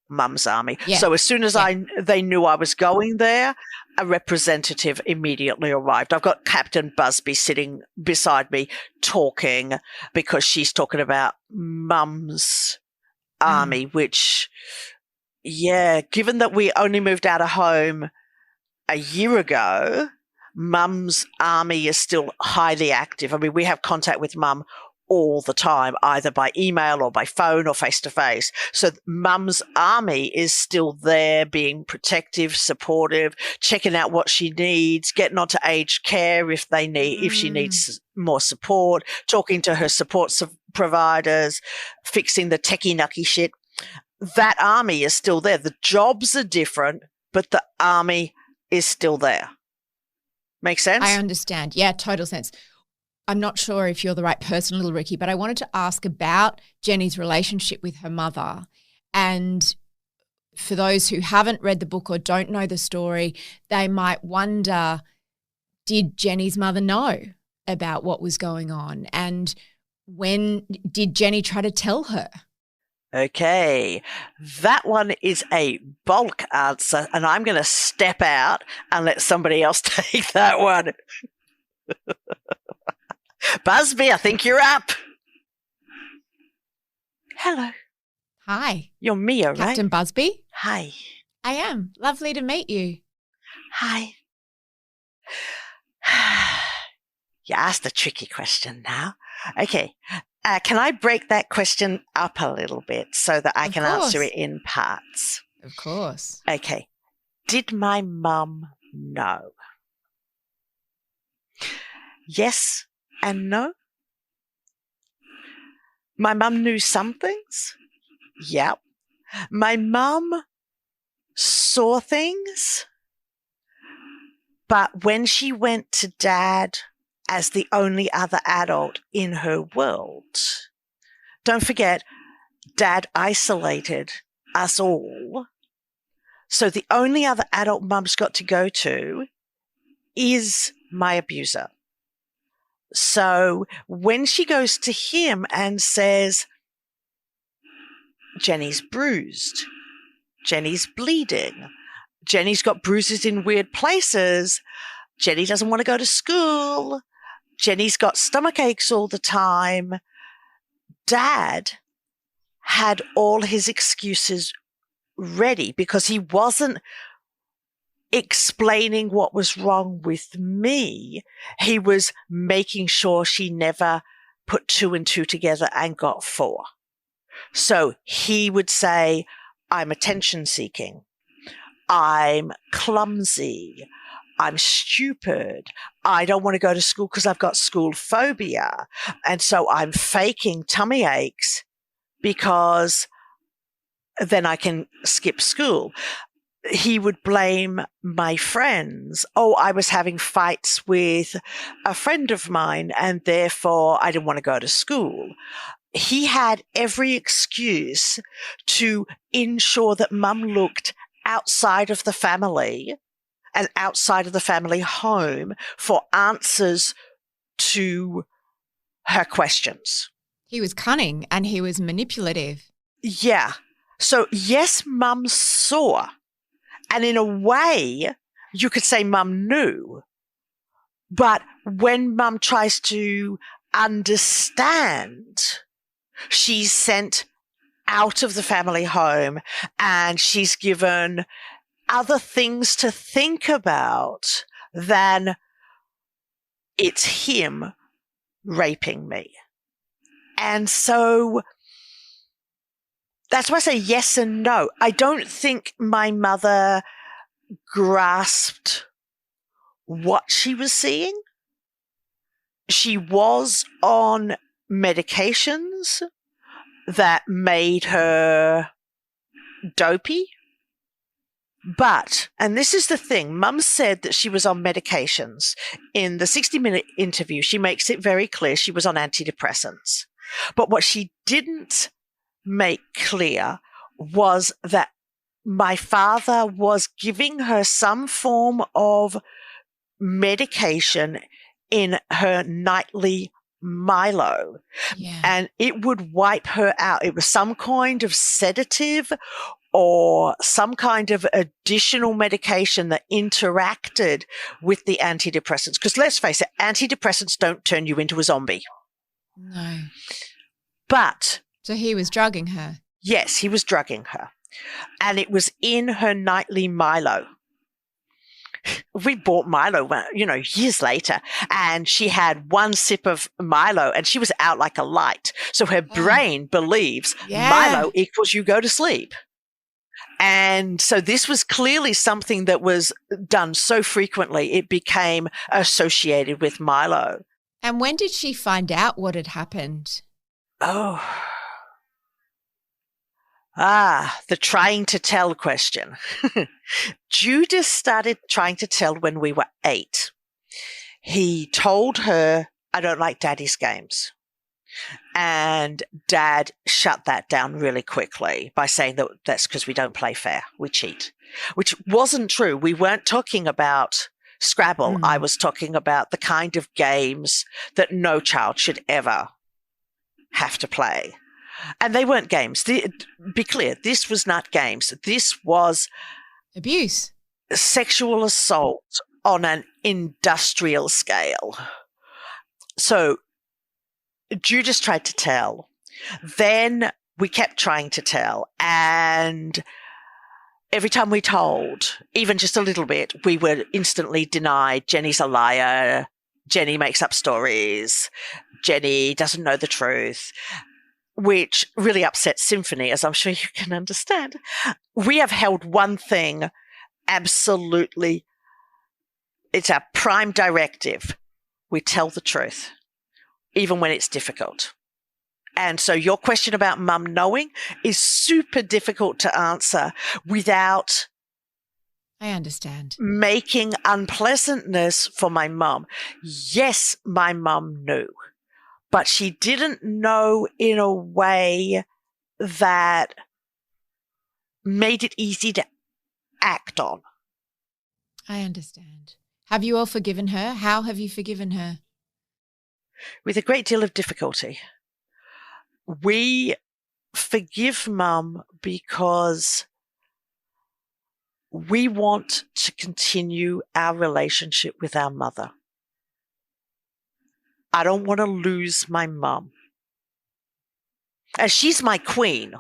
Mum's Army. Yeah. So as soon as they knew I was going there, a representative immediately arrived. I've got Captain Busby sitting beside me talking because she's talking about Mum's Army, which, given that we only moved out of home a year ago, Mum's Army is still highly active. I mean, we have contact with Mum all the time, either by email or by phone or face-to-face. So Mum's Army is still there, being protective, supportive, checking out what she needs, getting onto aged care if she needs more support, talking to her providers, fixing the techie-nucky shit. That army is still there. The jobs are different, but the army is still there. Make sense? I understand. Yeah, total sense. I'm not sure if you're the right person, little Ricky, but I wanted to ask about Jeni's relationship with her mother. And for those who haven't read the book or don't know the story, they might wonder, did Jeni's mother know about what was going on? And when did Jeni try to tell her? Okay, that one is a bulk answer, and I'm going to step out and let somebody else take that one. Busby, I think you're up. Hello. Hi. You're Mia, right? Captain Busby? Hi. I am. Lovely to meet you. Hi. You asked a tricky question now. Okay. Can I break that question up a little bit so that I can answer it in parts? Of course. Okay. Did my mum know? Yes and no. My mum knew some things. Yep. My mum saw things, but when she went to Dad as the only other adult in her world, don't forget, Dad isolated us all. So the only other adult Mum's got to go to is my abuser. So when she goes to him and says, Jeni's bruised, Jeni's bleeding, Jeni's got bruises in weird places, Jeni doesn't want to go to school, Jeni's got stomach aches all the time, Dad had all his excuses ready because he wasn't explaining what was wrong with me. He was making sure she never put 2 and 2 together and got 4. So he would say, I'm attention seeking. I'm clumsy. I'm stupid. I don't want to go to school because I've got school phobia. And so I'm faking tummy aches because then I can skip school. He would blame my friends. Oh, I was having fights with a friend of mine and therefore I didn't want to go to school. He had every excuse to ensure that Mum looked outside of the family and outside of the family home for answers to her questions. He was cunning and he was manipulative. Yeah. So yes, Mum saw. And in a way, you could say Mum knew. But when Mum tries to understand, she's sent out of the family home, and she's given other things to think about than it's him raping me. And so that's why I say yes and no. I don't think my mother grasped what she was seeing. She was on medications that made her dopey. But, and this is the thing, Mum said that she was on medications. In the 60-minute interview, she makes it very clear she was on antidepressants. But what she didn't make clear was that my father was giving her some form of medication in her nightly Milo. Yeah. And it would wipe her out. It was some kind of sedative or some kind of additional medication that interacted with the antidepressants. Because let's face it, antidepressants don't turn you into a zombie. No. But So he was drugging her? yes, he was drugging her. And it was in her nightly Milo. We bought Milo, years later, and she had one sip of Milo and she was out like a light. So her brain believes Milo equals you go to sleep. And so this was clearly something that was done so frequently, it became associated with Milo. And when did she find out what had happened? Oh. The trying to tell question. Judas started trying to tell when we were 8. He told her, I don't like Daddy's games. And Dad shut that down really quickly by saying that that's because we don't play fair, we cheat, which wasn't true. We weren't talking about Scrabble. I was talking about the kind of games that no child should ever have to play. And they weren't games. Be clear, this was not games. This was abuse, sexual assault on an industrial scale. So Judas tried to tell. Then we kept trying to tell. And every time we told, even just a little bit, we were instantly denied. Jeni's a liar. Jeni makes up stories. Jeni doesn't know the truth, which really upset Symphony, as I'm sure you can understand. We have held one thing absolutely, it's our prime directive. We tell the truth, even when it's difficult. And so your question about Mum knowing is super difficult to answer without I understand. making unpleasantness for my mum. Yes, my mum knew. But she didn't know in a way that made it easy to act on. I understand. Have you all forgiven her? How have you forgiven her? With a great deal of difficulty. We forgive Mum because we want to continue our relationship with our mother. I don't want to lose my mum. And she's my queen.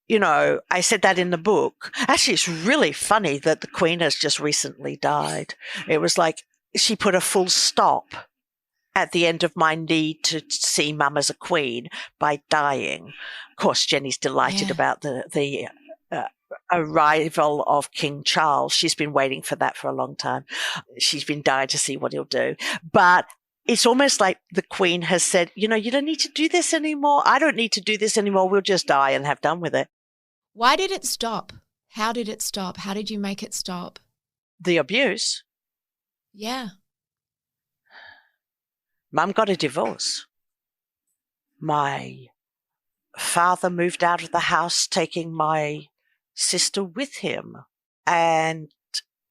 I said that in the book. Actually, it's really funny that the queen has just recently died. It was like she put a full stop at the end of my need to see Mum as a queen by dying. Of course, Jeni's delighted about the arrival of King Charles. She's been waiting for that for a long time. She's been dying to see what he'll do. But it's almost like the Queen has said, you don't need to do this anymore. I don't need to do this anymore. We'll just die and have done with it. Why did it stop? How did it stop? How did you make it stop? The abuse. Yeah. Mum got a divorce. My father moved out of the house, taking my sister with him. And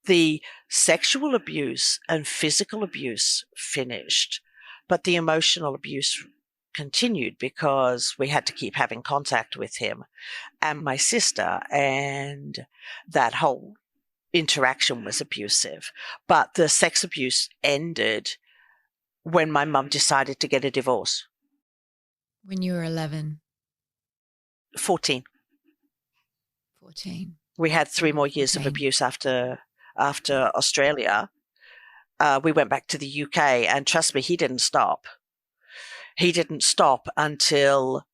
the sexual abuse and physical abuse finished, but the emotional abuse continued because we had to keep having contact with him and my sister, and that whole interaction was abusive. But the sex abuse ended when my mum decided to get a divorce. When you were 11. 14. 14. We had 3 more years of abuse after Australia. We went back to the UK, and trust me, he didn't stop. He didn't stop until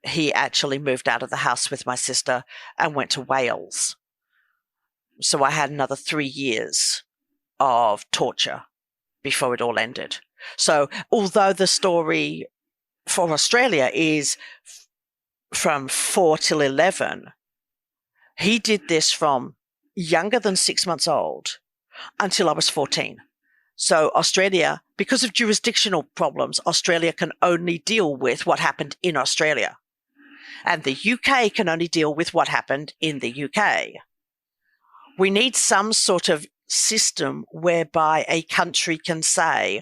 he actually moved out of the house with my sister and went to Wales. So I had another 3 years of torture before it all ended. So although the story for Australia is from 4 till 11, he did this from younger than 6 months old until I was 14. So Australia, because of jurisdictional problems, Australia can only deal with what happened in Australia. And the UK can only deal with what happened in the UK. We need some sort of system whereby a country can say,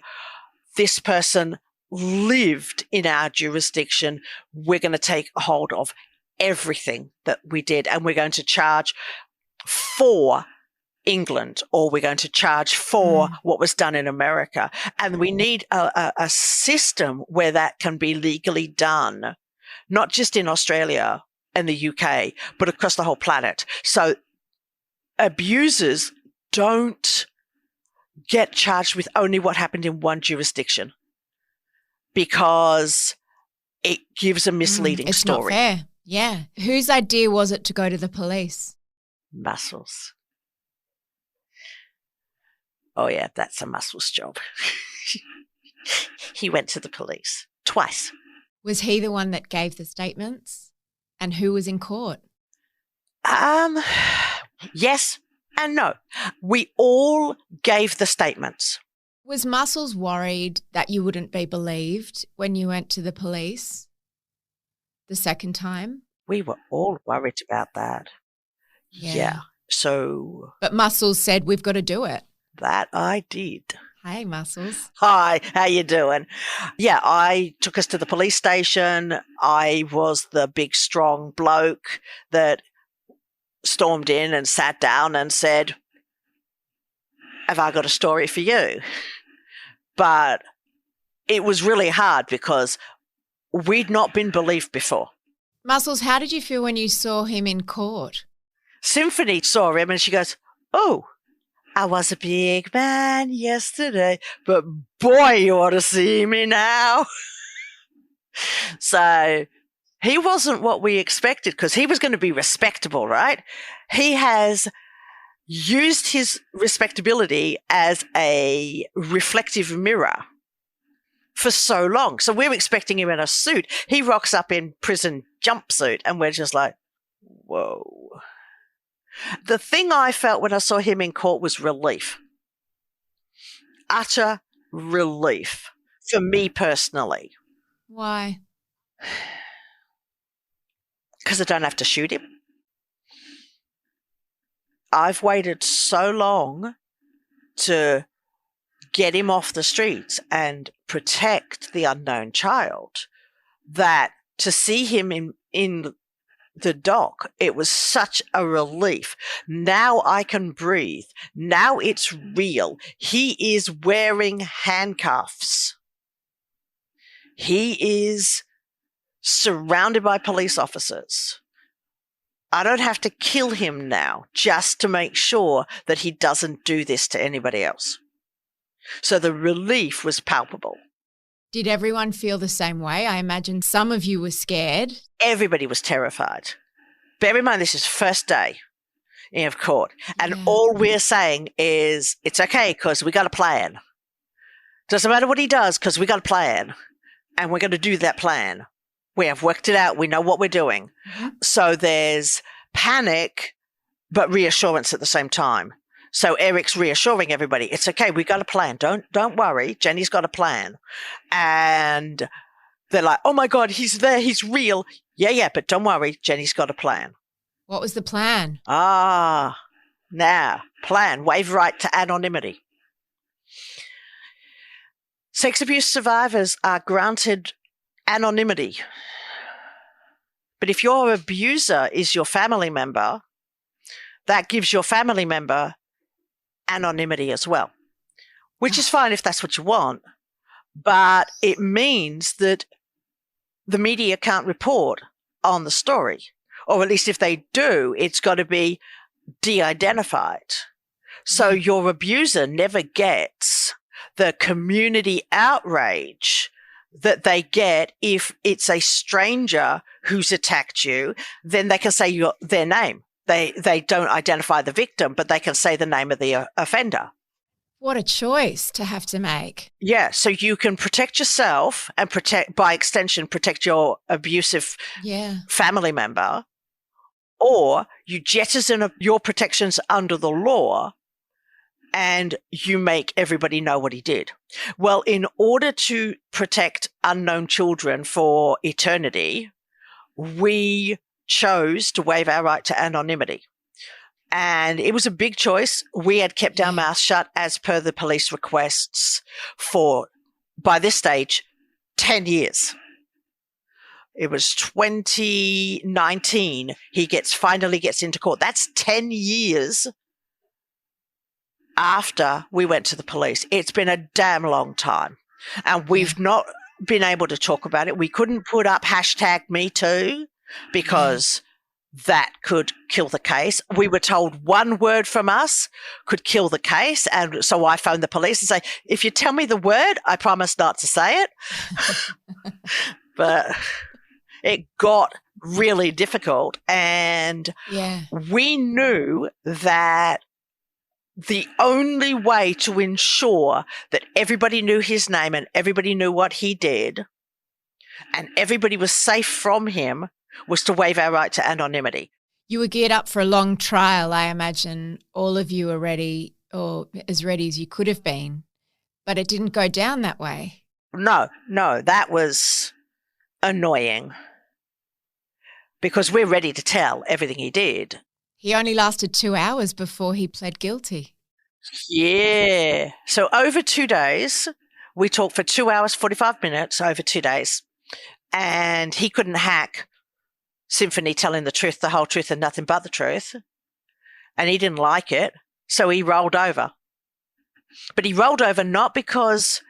this person lived in our jurisdiction. We're going to take hold of everything that we did, and we're going to charge for England, or we're going to charge for what was done in America. And we need a system where that can be legally done, not just in Australia and the UK, but across the whole planet. So abusers don't get charged with only what happened in one jurisdiction, because it gives a misleading story. It's not fair. Yeah. Whose idea was it to go to the police? Muscles. Oh, yeah, that's a Muscles job. He went to the police twice. Was he the one that gave the statements? And who was in court? Yes and no. We all gave the statements. Was Muscles worried that you wouldn't be believed when you went to the police the second time? We were all worried about that. Yeah. So. But Muscles said, we've got to do it. That I did. Hey, Muscles. Hi, how you doing? Yeah, I took us to the police station. I was the big, strong bloke that stormed in and sat down and said, have I got a story for you? But it was really hard because we'd not been believed before. Muscles, how did you feel when you saw him in court? Symphony saw him and she goes, oh, I was a big man yesterday, but boy, you ought to see me now. So he wasn't what we expected, because he was going to be respectable, right? He has used his respectability as a reflective mirror for so long. So we're expecting him in a suit. He rocks up in prison jumpsuit and we're just like, whoa. The thing I felt when I saw him in court was relief. Utter relief for me personally. Why? Because I don't have to shoot him. I've waited so long to get him off the streets and protect the unknown child that to see him in the dock, it was such a relief. Now I can breathe. Now it's real. He is wearing handcuffs. He is surrounded by police officers. I don't have to kill him now just to make sure that he doesn't do this to anybody else. So the relief was palpable. Did everyone feel the same way? I imagine some of you were scared. Everybody was terrified. Bear in mind, this is first day of court. And all we're saying is, it's okay because we got a plan. Doesn't matter what he does because we got a plan. And we're going to do that plan. We have worked it out. We know what we're doing. Mm-hmm. So there's panic, but reassurance at the same time. So Eric's reassuring everybody, it's okay, we got a plan. Don't worry, Jeni's got a plan. And they're like, oh my God, he's there, he's real. Yeah, but don't worry, Jeni's got a plan. What was the plan? Now, plan, waive right to anonymity. Sex abuse survivors are granted anonymity. But if your abuser is your family member, that gives your family member anonymity as well, which is fine if that's what you want, but it means that the media can't report on the story. Or at least if they do, it's got to be de-identified. So your abuser never gets the community outrage that they get if it's a stranger who's attacked you. Then they can say their name. They don't identify the victim, but they can say the name of the offender. What a choice to have to make. Yeah, so you can protect yourself and by extension, protect your abusive family member, or you jettison your protections under the law and you make everybody know what he did. Well, in order to protect unknown children for eternity, we chose to waive our right to anonymity. And it was a big choice. We had kept our mouth shut as per the police requests for, by this stage, 10 years. It was 2019. He finally gets into court. That's 10 years after we went to the police. It's been a damn long time. And we've not been able to talk about it. We couldn't put up #MeToo because that could kill the case. We were told one word from us could kill the case. And so I phoned the police and say, if you tell me the word, I promise not to say it. But it got really difficult. And we knew that the only way to ensure that everybody knew his name and everybody knew what he did and everybody was safe from him was to waive our right to anonymity. You were geared up for a long trial, I imagine. All of you were ready, or as ready as you could have been, but it didn't go down that way. No, that was annoying because we're ready to tell everything he did. He only lasted 2 hours before he pled guilty. Yeah. So over 2 days, we talked for 2 hours, 45 minutes over 2 days, and he couldn't hack Symphony telling the truth, the whole truth, and nothing but the truth. And he didn't like it, so he rolled over. But he rolled over not because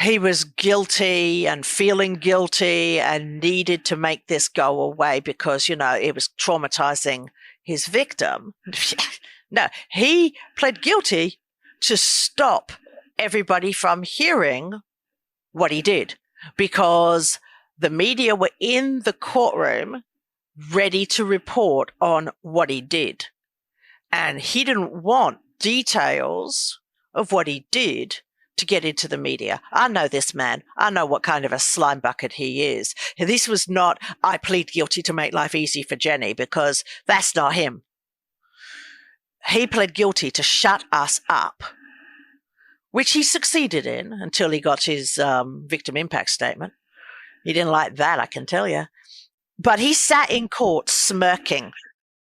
he was guilty and feeling guilty and needed to make this go away because, it was traumatizing his victim. No, he pled guilty to stop everybody from hearing what he did because the media were in the courtroom ready to report on what he did. And he didn't want details of what he did to get into the media. I know this man. I know what kind of a slime bucket he is. This was not, I plead guilty to make life easy for Jeni, because that's not him. He pled guilty to shut us up, which he succeeded in until he got his victim impact statement. He didn't like that, I can tell you. But he sat in court smirking.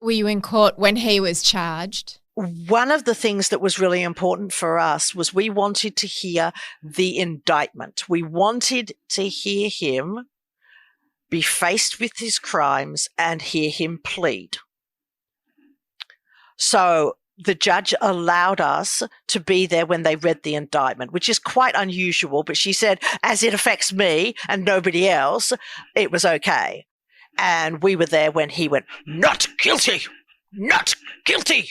Were you in court when he was charged? One of the things that was really important for us was we wanted to hear the indictment. We wanted to hear him be faced with his crimes and hear him plead. So the judge allowed us to be there when they read the indictment, which is quite unusual. But she said, as it affects me and nobody else, it was okay. And we were there when he went, not guilty, not guilty.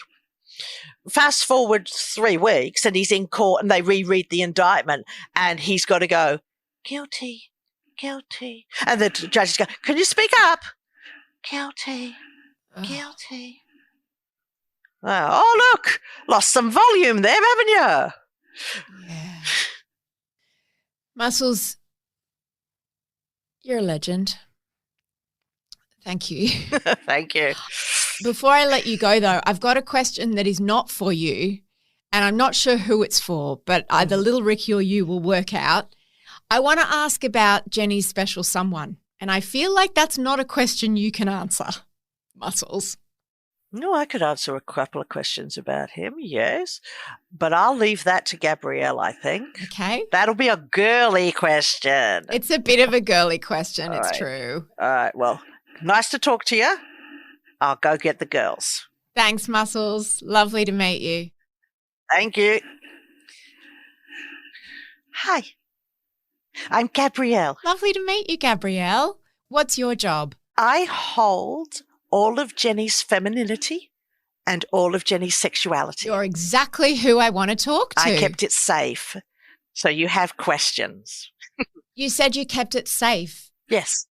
Fast forward 3 weeks and he's in court and they reread the indictment and he's got to go, guilty, guilty. And the judges go, can you speak up? Guilty, guilty. Oh, look, lost some volume there, haven't you? Yeah. Muscles, you're a legend. Thank you. Thank you. Before I let you go, though, I've got a question that is not for you, and I'm not sure who it's for, but either little Ricky or you will work out. I want to ask about Jeni's special someone, and I feel like that's not a question you can answer, Muscles. No, I could answer a couple of questions about him, yes, but I'll leave that to Gabrielle, I think. Okay. That'll be a girly question. It's a bit of a girly question, it's true. All right, well, nice to talk to you. I'll go get the girls. Thanks, Muscles. Lovely to meet you. Thank you. Hi, I'm Gabrielle. Lovely to meet you, Gabrielle. What's your job? I hold all of Jeni's femininity and all of Jeni's sexuality. You're exactly who I want to talk to. I kept it safe. So you have questions. You said you kept it safe. Yes.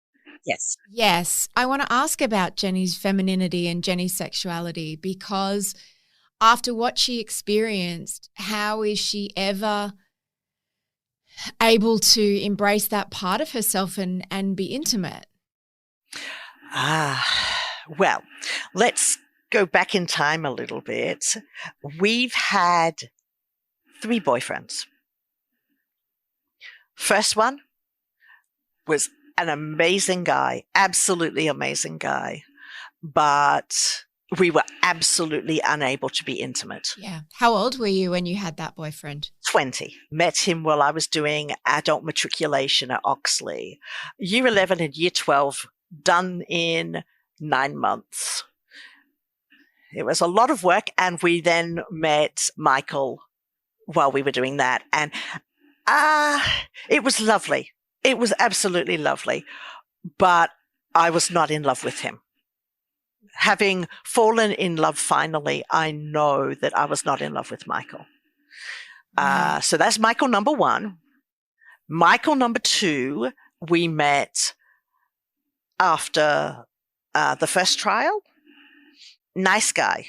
Yes. Yes. I want to ask about Jeni's femininity and Jeni's sexuality because after what she experienced, how is she ever able to embrace that part of herself and be intimate? Well, let's go back in time a little bit. We've had 3 boyfriends. First one was an amazing guy, absolutely amazing guy, but we were absolutely unable to be intimate. Yeah. How old were you when you had that boyfriend? 20. Met him while I was doing adult matriculation at Oxley. Year 11 and year 12 done in 9 months. It was a lot of work, and we then met Michael while we were doing that. And it was lovely. It was absolutely lovely. But I was not in love with him. Having fallen in love finally, I know that I was not in love with Michael. So that's Michael number 1. Michael number 2, we met after the first trial. Nice guy.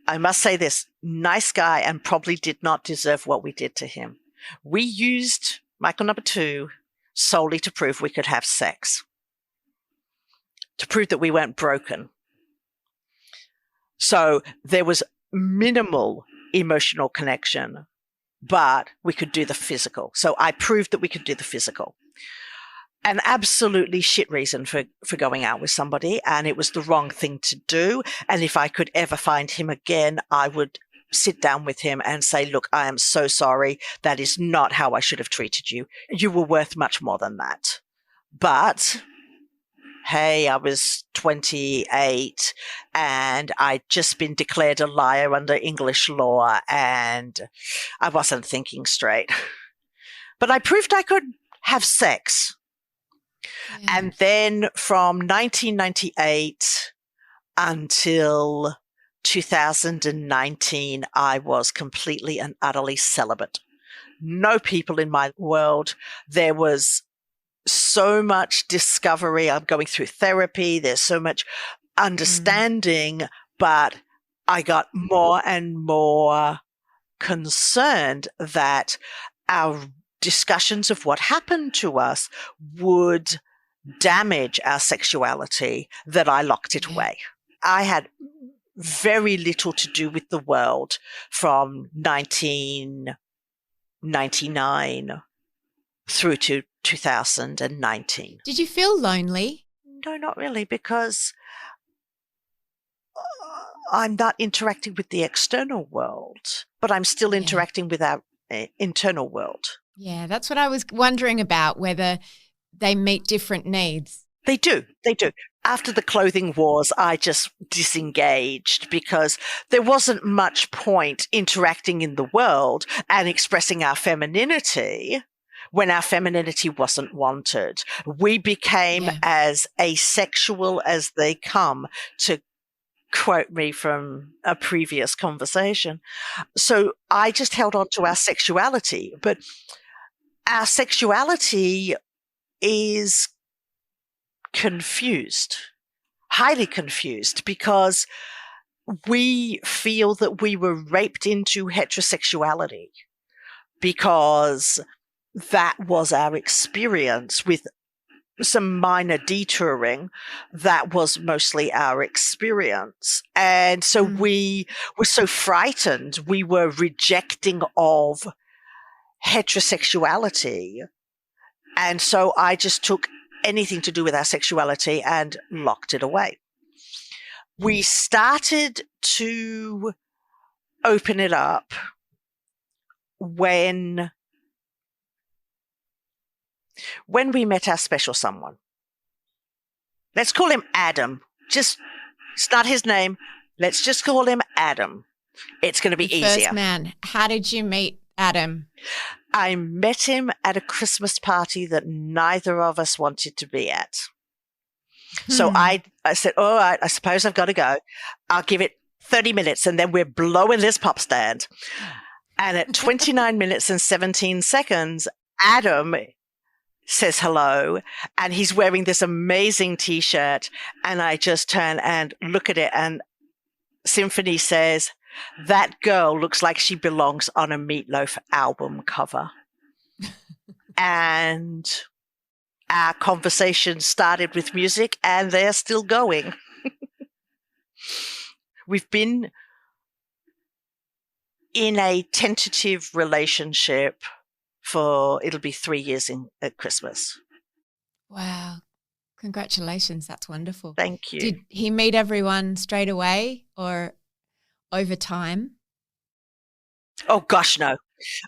I must say this, nice guy, and probably did not deserve what we did to him. We used Michael number 2 solely to prove we could have sex, to prove that we weren't broken. So there was minimal emotional connection, but we could do the physical. So I proved that we could do the physical. An absolutely shit reason for going out with somebody, and it was the wrong thing to do. And if I could ever find him again, I would sit down with him and say, look, I am so sorry. That is not how I should have treated you. You were worth much more than that. But hey, I was 28 and I'd just been declared a liar under English law and I wasn't thinking straight. But I proved I could have sex. Yeah. And then from 1998 until 2019, I was completely and utterly celibate. No people in my world. There was so much discovery. I'm going through therapy. There's so much understanding, but I got more and more concerned that our discussions of what happened to us would damage our sexuality, that I locked it away. I had very little to do with the world from 1999 through to 2019. Did you feel lonely? No, not really, because I'm not interacting with the external world, but I'm still interacting with our internal world. Yeah, that's what I was wondering about, whether they meet different needs. They do. They do. After the clothing wars, I just disengaged because there wasn't much point interacting in the world and expressing our femininity when our femininity wasn't wanted. We became as asexual as they come, to quote me from a previous conversation. So I just held on to our sexuality, but our sexuality is confused, highly confused, because we feel that we were raped into heterosexuality because that was our experience, with some minor detouring. That was mostly our experience. And so we were so frightened. We were rejecting of heterosexuality. And so I just took anything to do with our sexuality and locked it away. We started to open it up when we met our special someone. Let's call him Adam. It's not his name. Let's just call him Adam. It's going to be easier. First man. How did you meet Adam? I met him at a Christmas party that neither of us wanted to be at. So I said, all right, I suppose I've got to go. I'll give it 30 minutes and then we're blowing this pop stand. And at 29 minutes and 17 seconds, Adam says hello, and he's wearing this amazing T-shirt. And I just turn and look at it, and Symphony says, that girl looks like she belongs on a Meatloaf album cover. And our conversation started with music, and they're still going. We've been in a tentative relationship it'll be 3 years at Christmas. Wow. Congratulations. That's wonderful. Thank you. Did he meet everyone straight away or over time? Oh, gosh, no.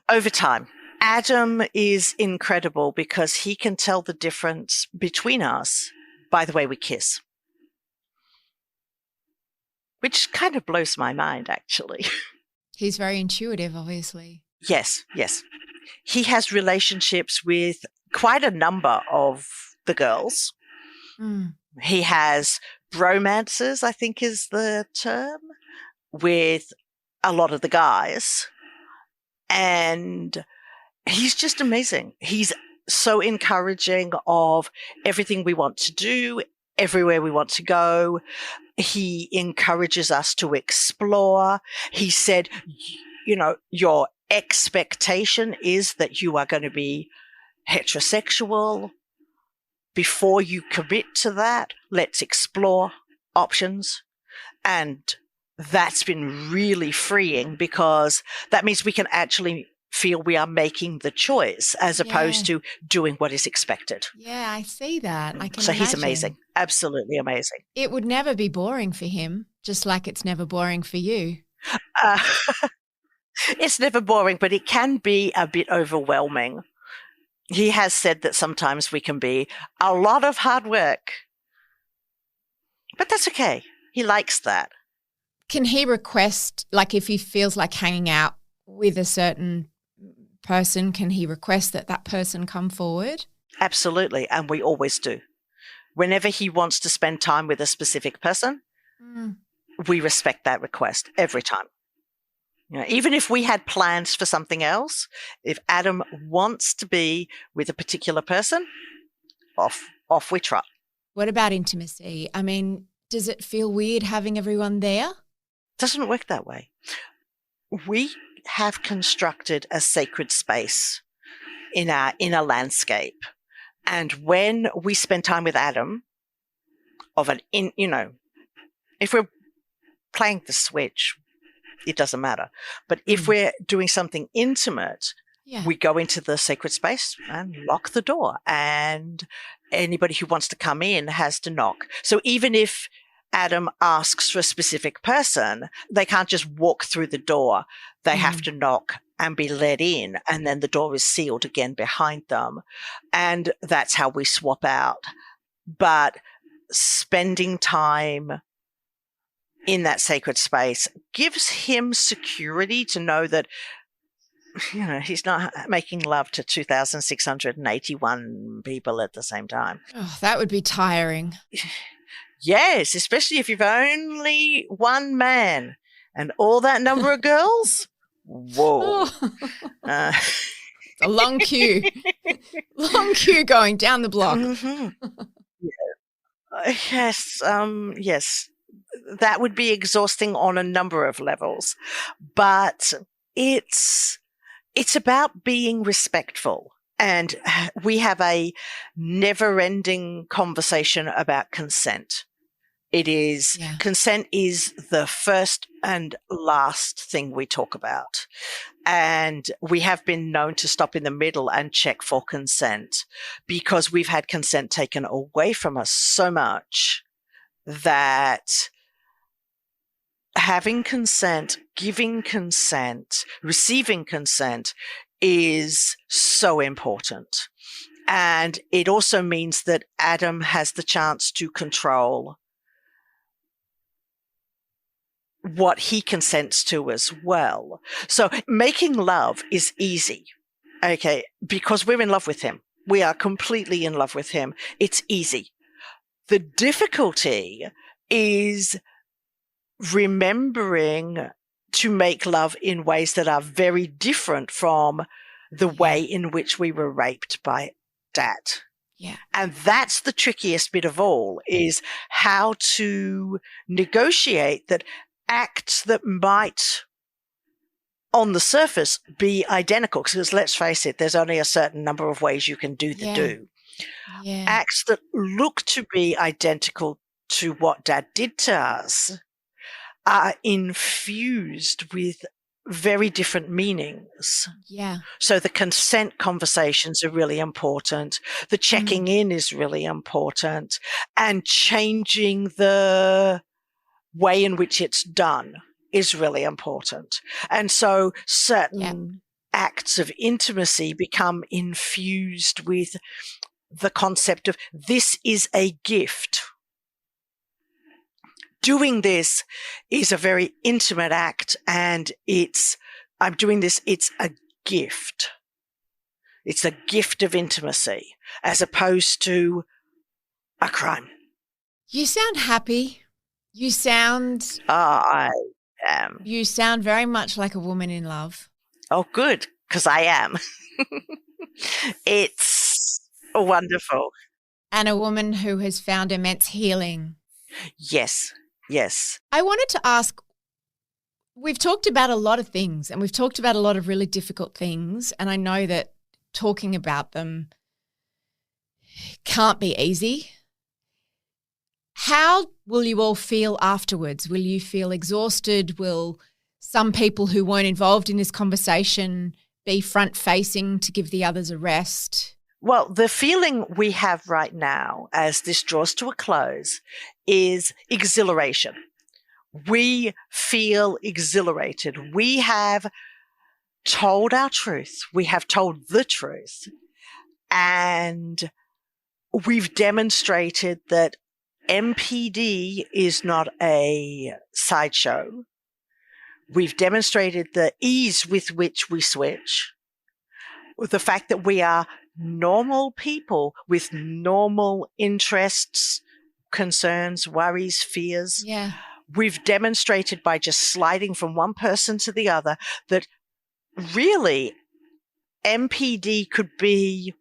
Over time. Adam is incredible because he can tell the difference between us by the way we kiss, which kind of blows my mind, actually. He's very intuitive, obviously. Yes. He has relationships with quite a number of the girls. He has bromances, I think is the term, with a lot of the guys. And he's just amazing. He's so encouraging of everything we want to do, everywhere we want to go. He encourages us to explore. He said, your expectation is that you are going to be heterosexual. Before you commit to that, let's explore options. And that's been really freeing because that means we can actually feel we are making the choice as opposed to doing what is expected. Yeah, I see that. I can So imagine. he's amazing. Absolutely amazing. It would never be boring for him, just like it's never boring for you. It's never boring, but it can be a bit overwhelming. He has said that sometimes we can be a lot of hard work, but that's okay. He likes that. Can he request, like if he feels like hanging out with a certain person, can he request that person come forward? Absolutely, and we always do. Whenever he wants to spend time with a specific person, we respect that request every time. Even if we had plans for something else, if Adam wants to be with a particular person, off we trot. What about intimacy? I mean, does it feel weird having everyone there? Doesn't work that way. We have constructed a sacred space in our inner landscape. And when we spend time with Adam, if we're playing the Switch, it doesn't matter. But if we're doing something intimate, we go into the sacred space and lock the door. And anybody who wants to come in has to knock. So even if Adam asks for a specific person, they can't just walk through the door. They have to knock and be let in. And then the door is sealed again behind them. And that's how we swap out. But spending time in that sacred space gives him security to know that, he's not making love to 2,681 people at the same time. Oh, that would be tiring. Yes, especially if you've only one man and all that number of girls. Whoa. A long queue. Long queue going down the block. Yes. Yes. That would be exhausting on a number of levels, but it's about being respectful. And we have a never-ending conversation about consent. Consent is the first and last thing we talk about. And we have been known to stop in the middle and check for consent because we've had consent taken away from us so much that having consent, giving consent, receiving consent is so important. And it also means that Adam has the chance to control what he consents to as well. So making love is easy, okay, because we're in love with him. We are completely in love with him. It's easy. The difficulty is remembering to make love in ways that are very different from the way in which we were raped by Dad. Yeah. And that's the trickiest bit of all, is how to negotiate that acts that might on the surface be identical, because let's face it, there's only a certain number of ways you can do the do. Yeah. Acts that look to be identical to what Dad did to us are infused with very different meanings. Yeah. So the consent conversations are really important. The checking in is really important, and changing the way in which it's done is really important. And so certain acts of intimacy become infused with the concept of this is a gift. Doing this is a very intimate act, and I'm doing this, it's a gift. It's a gift of intimacy as opposed to a crime. You sound happy. You sound... I am. You sound very much like a woman in love. Oh, good, because I am. It's wonderful. And a woman who has found immense healing. Yes. Yes. I wanted to ask, we've talked about a lot of things, and we've talked about a lot of really difficult things, and I know that talking about them can't be easy. How will you all feel afterwards? Will you feel exhausted? Will some people who weren't involved in this conversation be front-facing to give the others a rest? Well, the feeling we have right now as this draws to a close is exhilaration. We feel exhilarated. We have told our truth. We have told the truth. And we've demonstrated that MPD is not a sideshow. We've demonstrated the ease with which we switch, the fact that we are normal people with normal interests, concerns, worries, fears. Yeah. We've demonstrated by just sliding from one person to the other that really MPD could be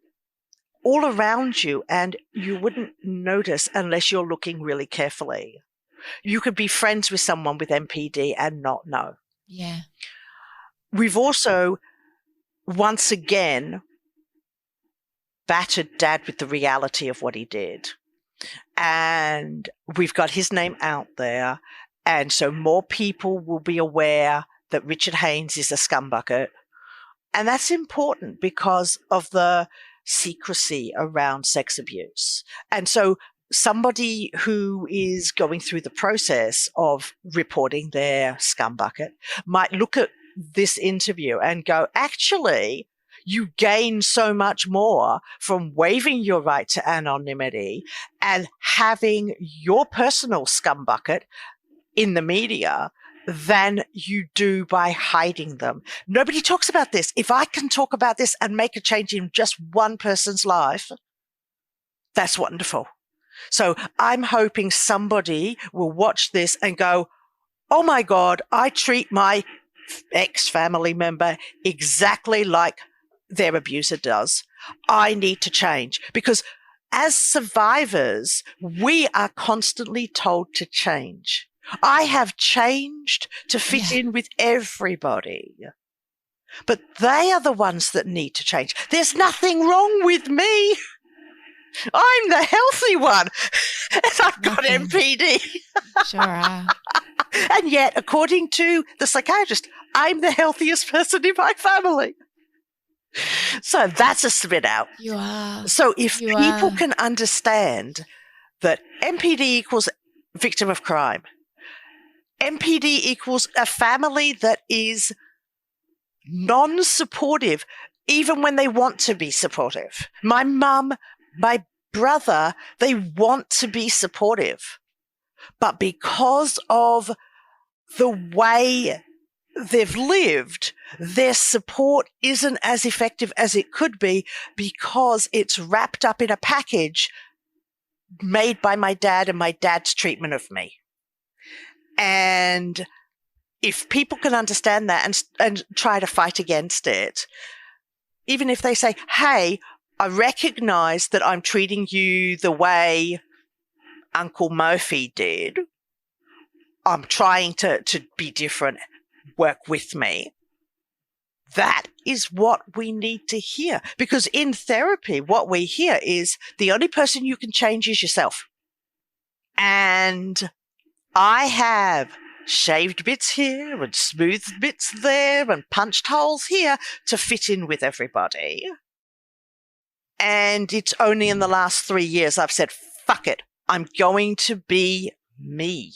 all around you and you wouldn't notice unless you're looking really carefully. You could be friends with someone with MPD and not know. Yeah. We've also, once again, battered Dad with the reality of what he did. And we've got his name out there. And so more people will be aware that Richard Haynes is a scumbucket. And that's important because of the secrecy around sex abuse. And so somebody who is going through the process of reporting their scumbucket might look at this interview and go, actually, you gain so much more from waiving your right to anonymity and having your personal scumbucket in the media than you do by hiding them. Nobody talks about this. If I can talk about this and make a change in just one person's life, that's wonderful. So I'm hoping somebody will watch this and go, oh my God, I treat my ex-family member exactly like their abuser does. I need to change. Because as survivors, we are constantly told to change. I have changed to fit in with everybody. But they are the ones that need to change. There's nothing wrong with me. I'm the healthy one. And I've got MPD. Sure are. And yet, according to the psychiatrist, I'm the healthiest person in my family. So that's a spit out. You are. So if people can understand that MPD equals victim of crime, MPD equals a family that is non-supportive, even when they want to be supportive. My mum, my brother, they want to be supportive. But because of the way they've lived, their support isn't as effective as it could be because it's wrapped up in a package made by my dad and my dad's treatment of me. And if people can understand that and try to fight against it, even if they say, hey, I recognize that I'm treating you the way Uncle Murphy did. I'm trying to be different, work with me. That is what we need to hear. Because in therapy, what we hear is the only person you can change is yourself. And I have shaved bits here and smoothed bits there and punched holes here to fit in with everybody. And it's only in the last 3 years I've said, fuck it, I'm going to be me.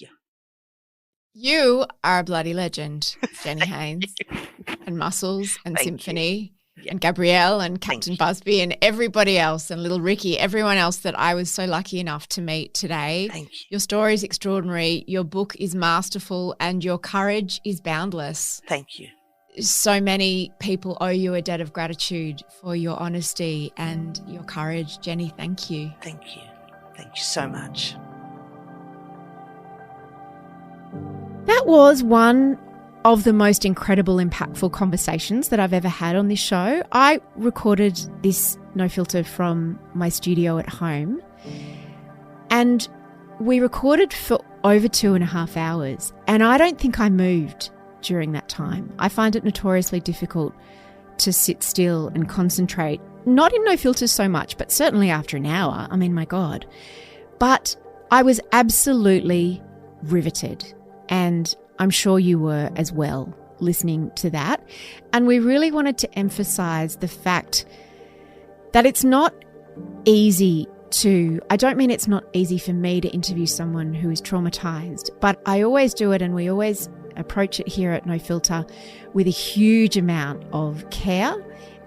You are a bloody legend, Jeni Haynes, and Muscles and Thank Symphony and Gabrielle and Captain Busby and everybody else and little Ricky, everyone else that I was so lucky enough to meet today. Thank you. Your story is extraordinary. Your book is masterful and your courage is boundless. Thank you. So many people owe you a debt of gratitude for your honesty and your courage. Jeni, thank you. Thank you. Thank you so much. That was one of the most incredible, impactful conversations that I've ever had on this show. I recorded this No Filter from my studio at home, and we recorded for over 2.5 hours, and I don't think I moved during that time. I find it notoriously difficult to sit still and concentrate, not in No Filters so much, but certainly after an hour. I mean, my God. But I was absolutely riveted, and I'm sure you were as well listening to that. And we really wanted to emphasize the fact that it's not easy I don't mean it's not easy for me to interview someone who is traumatized, but I always do it, and we always approach it here at No Filter with a huge amount of care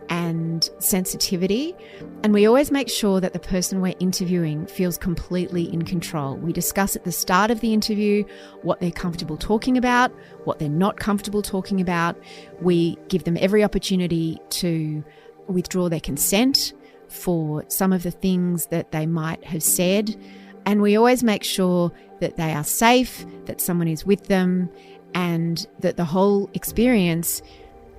and sensitivity. And we always make sure that the person we're interviewing feels completely in control. We discuss at the start of the interview what they're comfortable talking about, what they're not comfortable talking about. We give them every opportunity to withdraw their consent for some of the things that they might have said. And we always make sure that they are safe, that someone is with them, and that the whole experience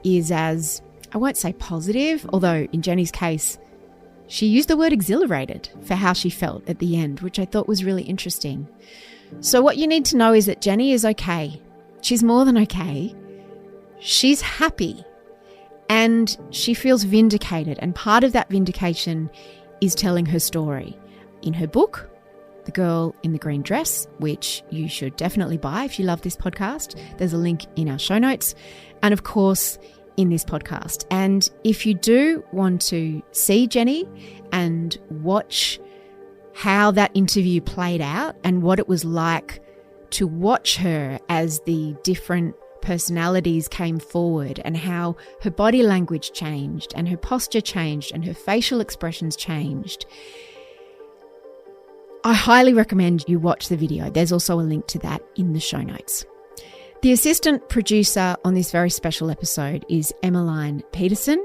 is as, I won't say positive, although in Jeni's case, she used the word exhilarated for how she felt at the end, which I thought was really interesting. So what you need to know is that Jeni is okay. She's more than okay. She's happy and she feels vindicated. And part of that vindication is telling her story. In her book, The Girl in the Green Dress, which you should definitely buy if you love this podcast. There's a link in our show notes. And of course, in this podcast. And if you do want to see Jeni and watch how that interview played out and what it was like to watch her as the different personalities came forward and how her body language changed and her posture changed and her facial expressions changed, I highly recommend you watch the video. There's also a link to that in the show notes. The assistant producer on this very special episode is Emmeline Peterson.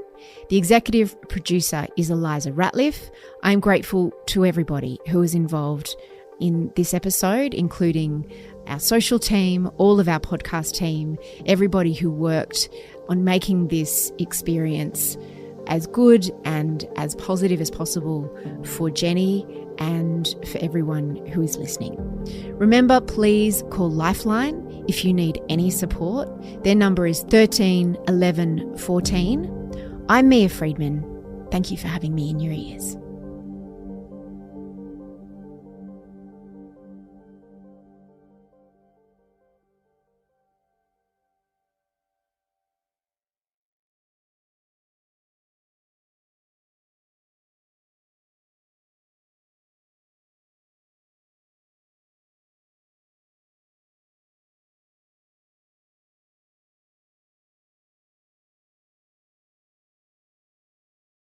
The executive producer is Elissa Ratliff. I'm grateful to everybody who was involved in this episode, including our social team, all of our podcast team, everybody who worked on making this experience as good and as positive as possible for Jeni and for everyone who is listening. Remember, please call Lifeline if you need any support. Their number is 13 11 14. I'm Mia Freedman. Thank you for having me in your ears.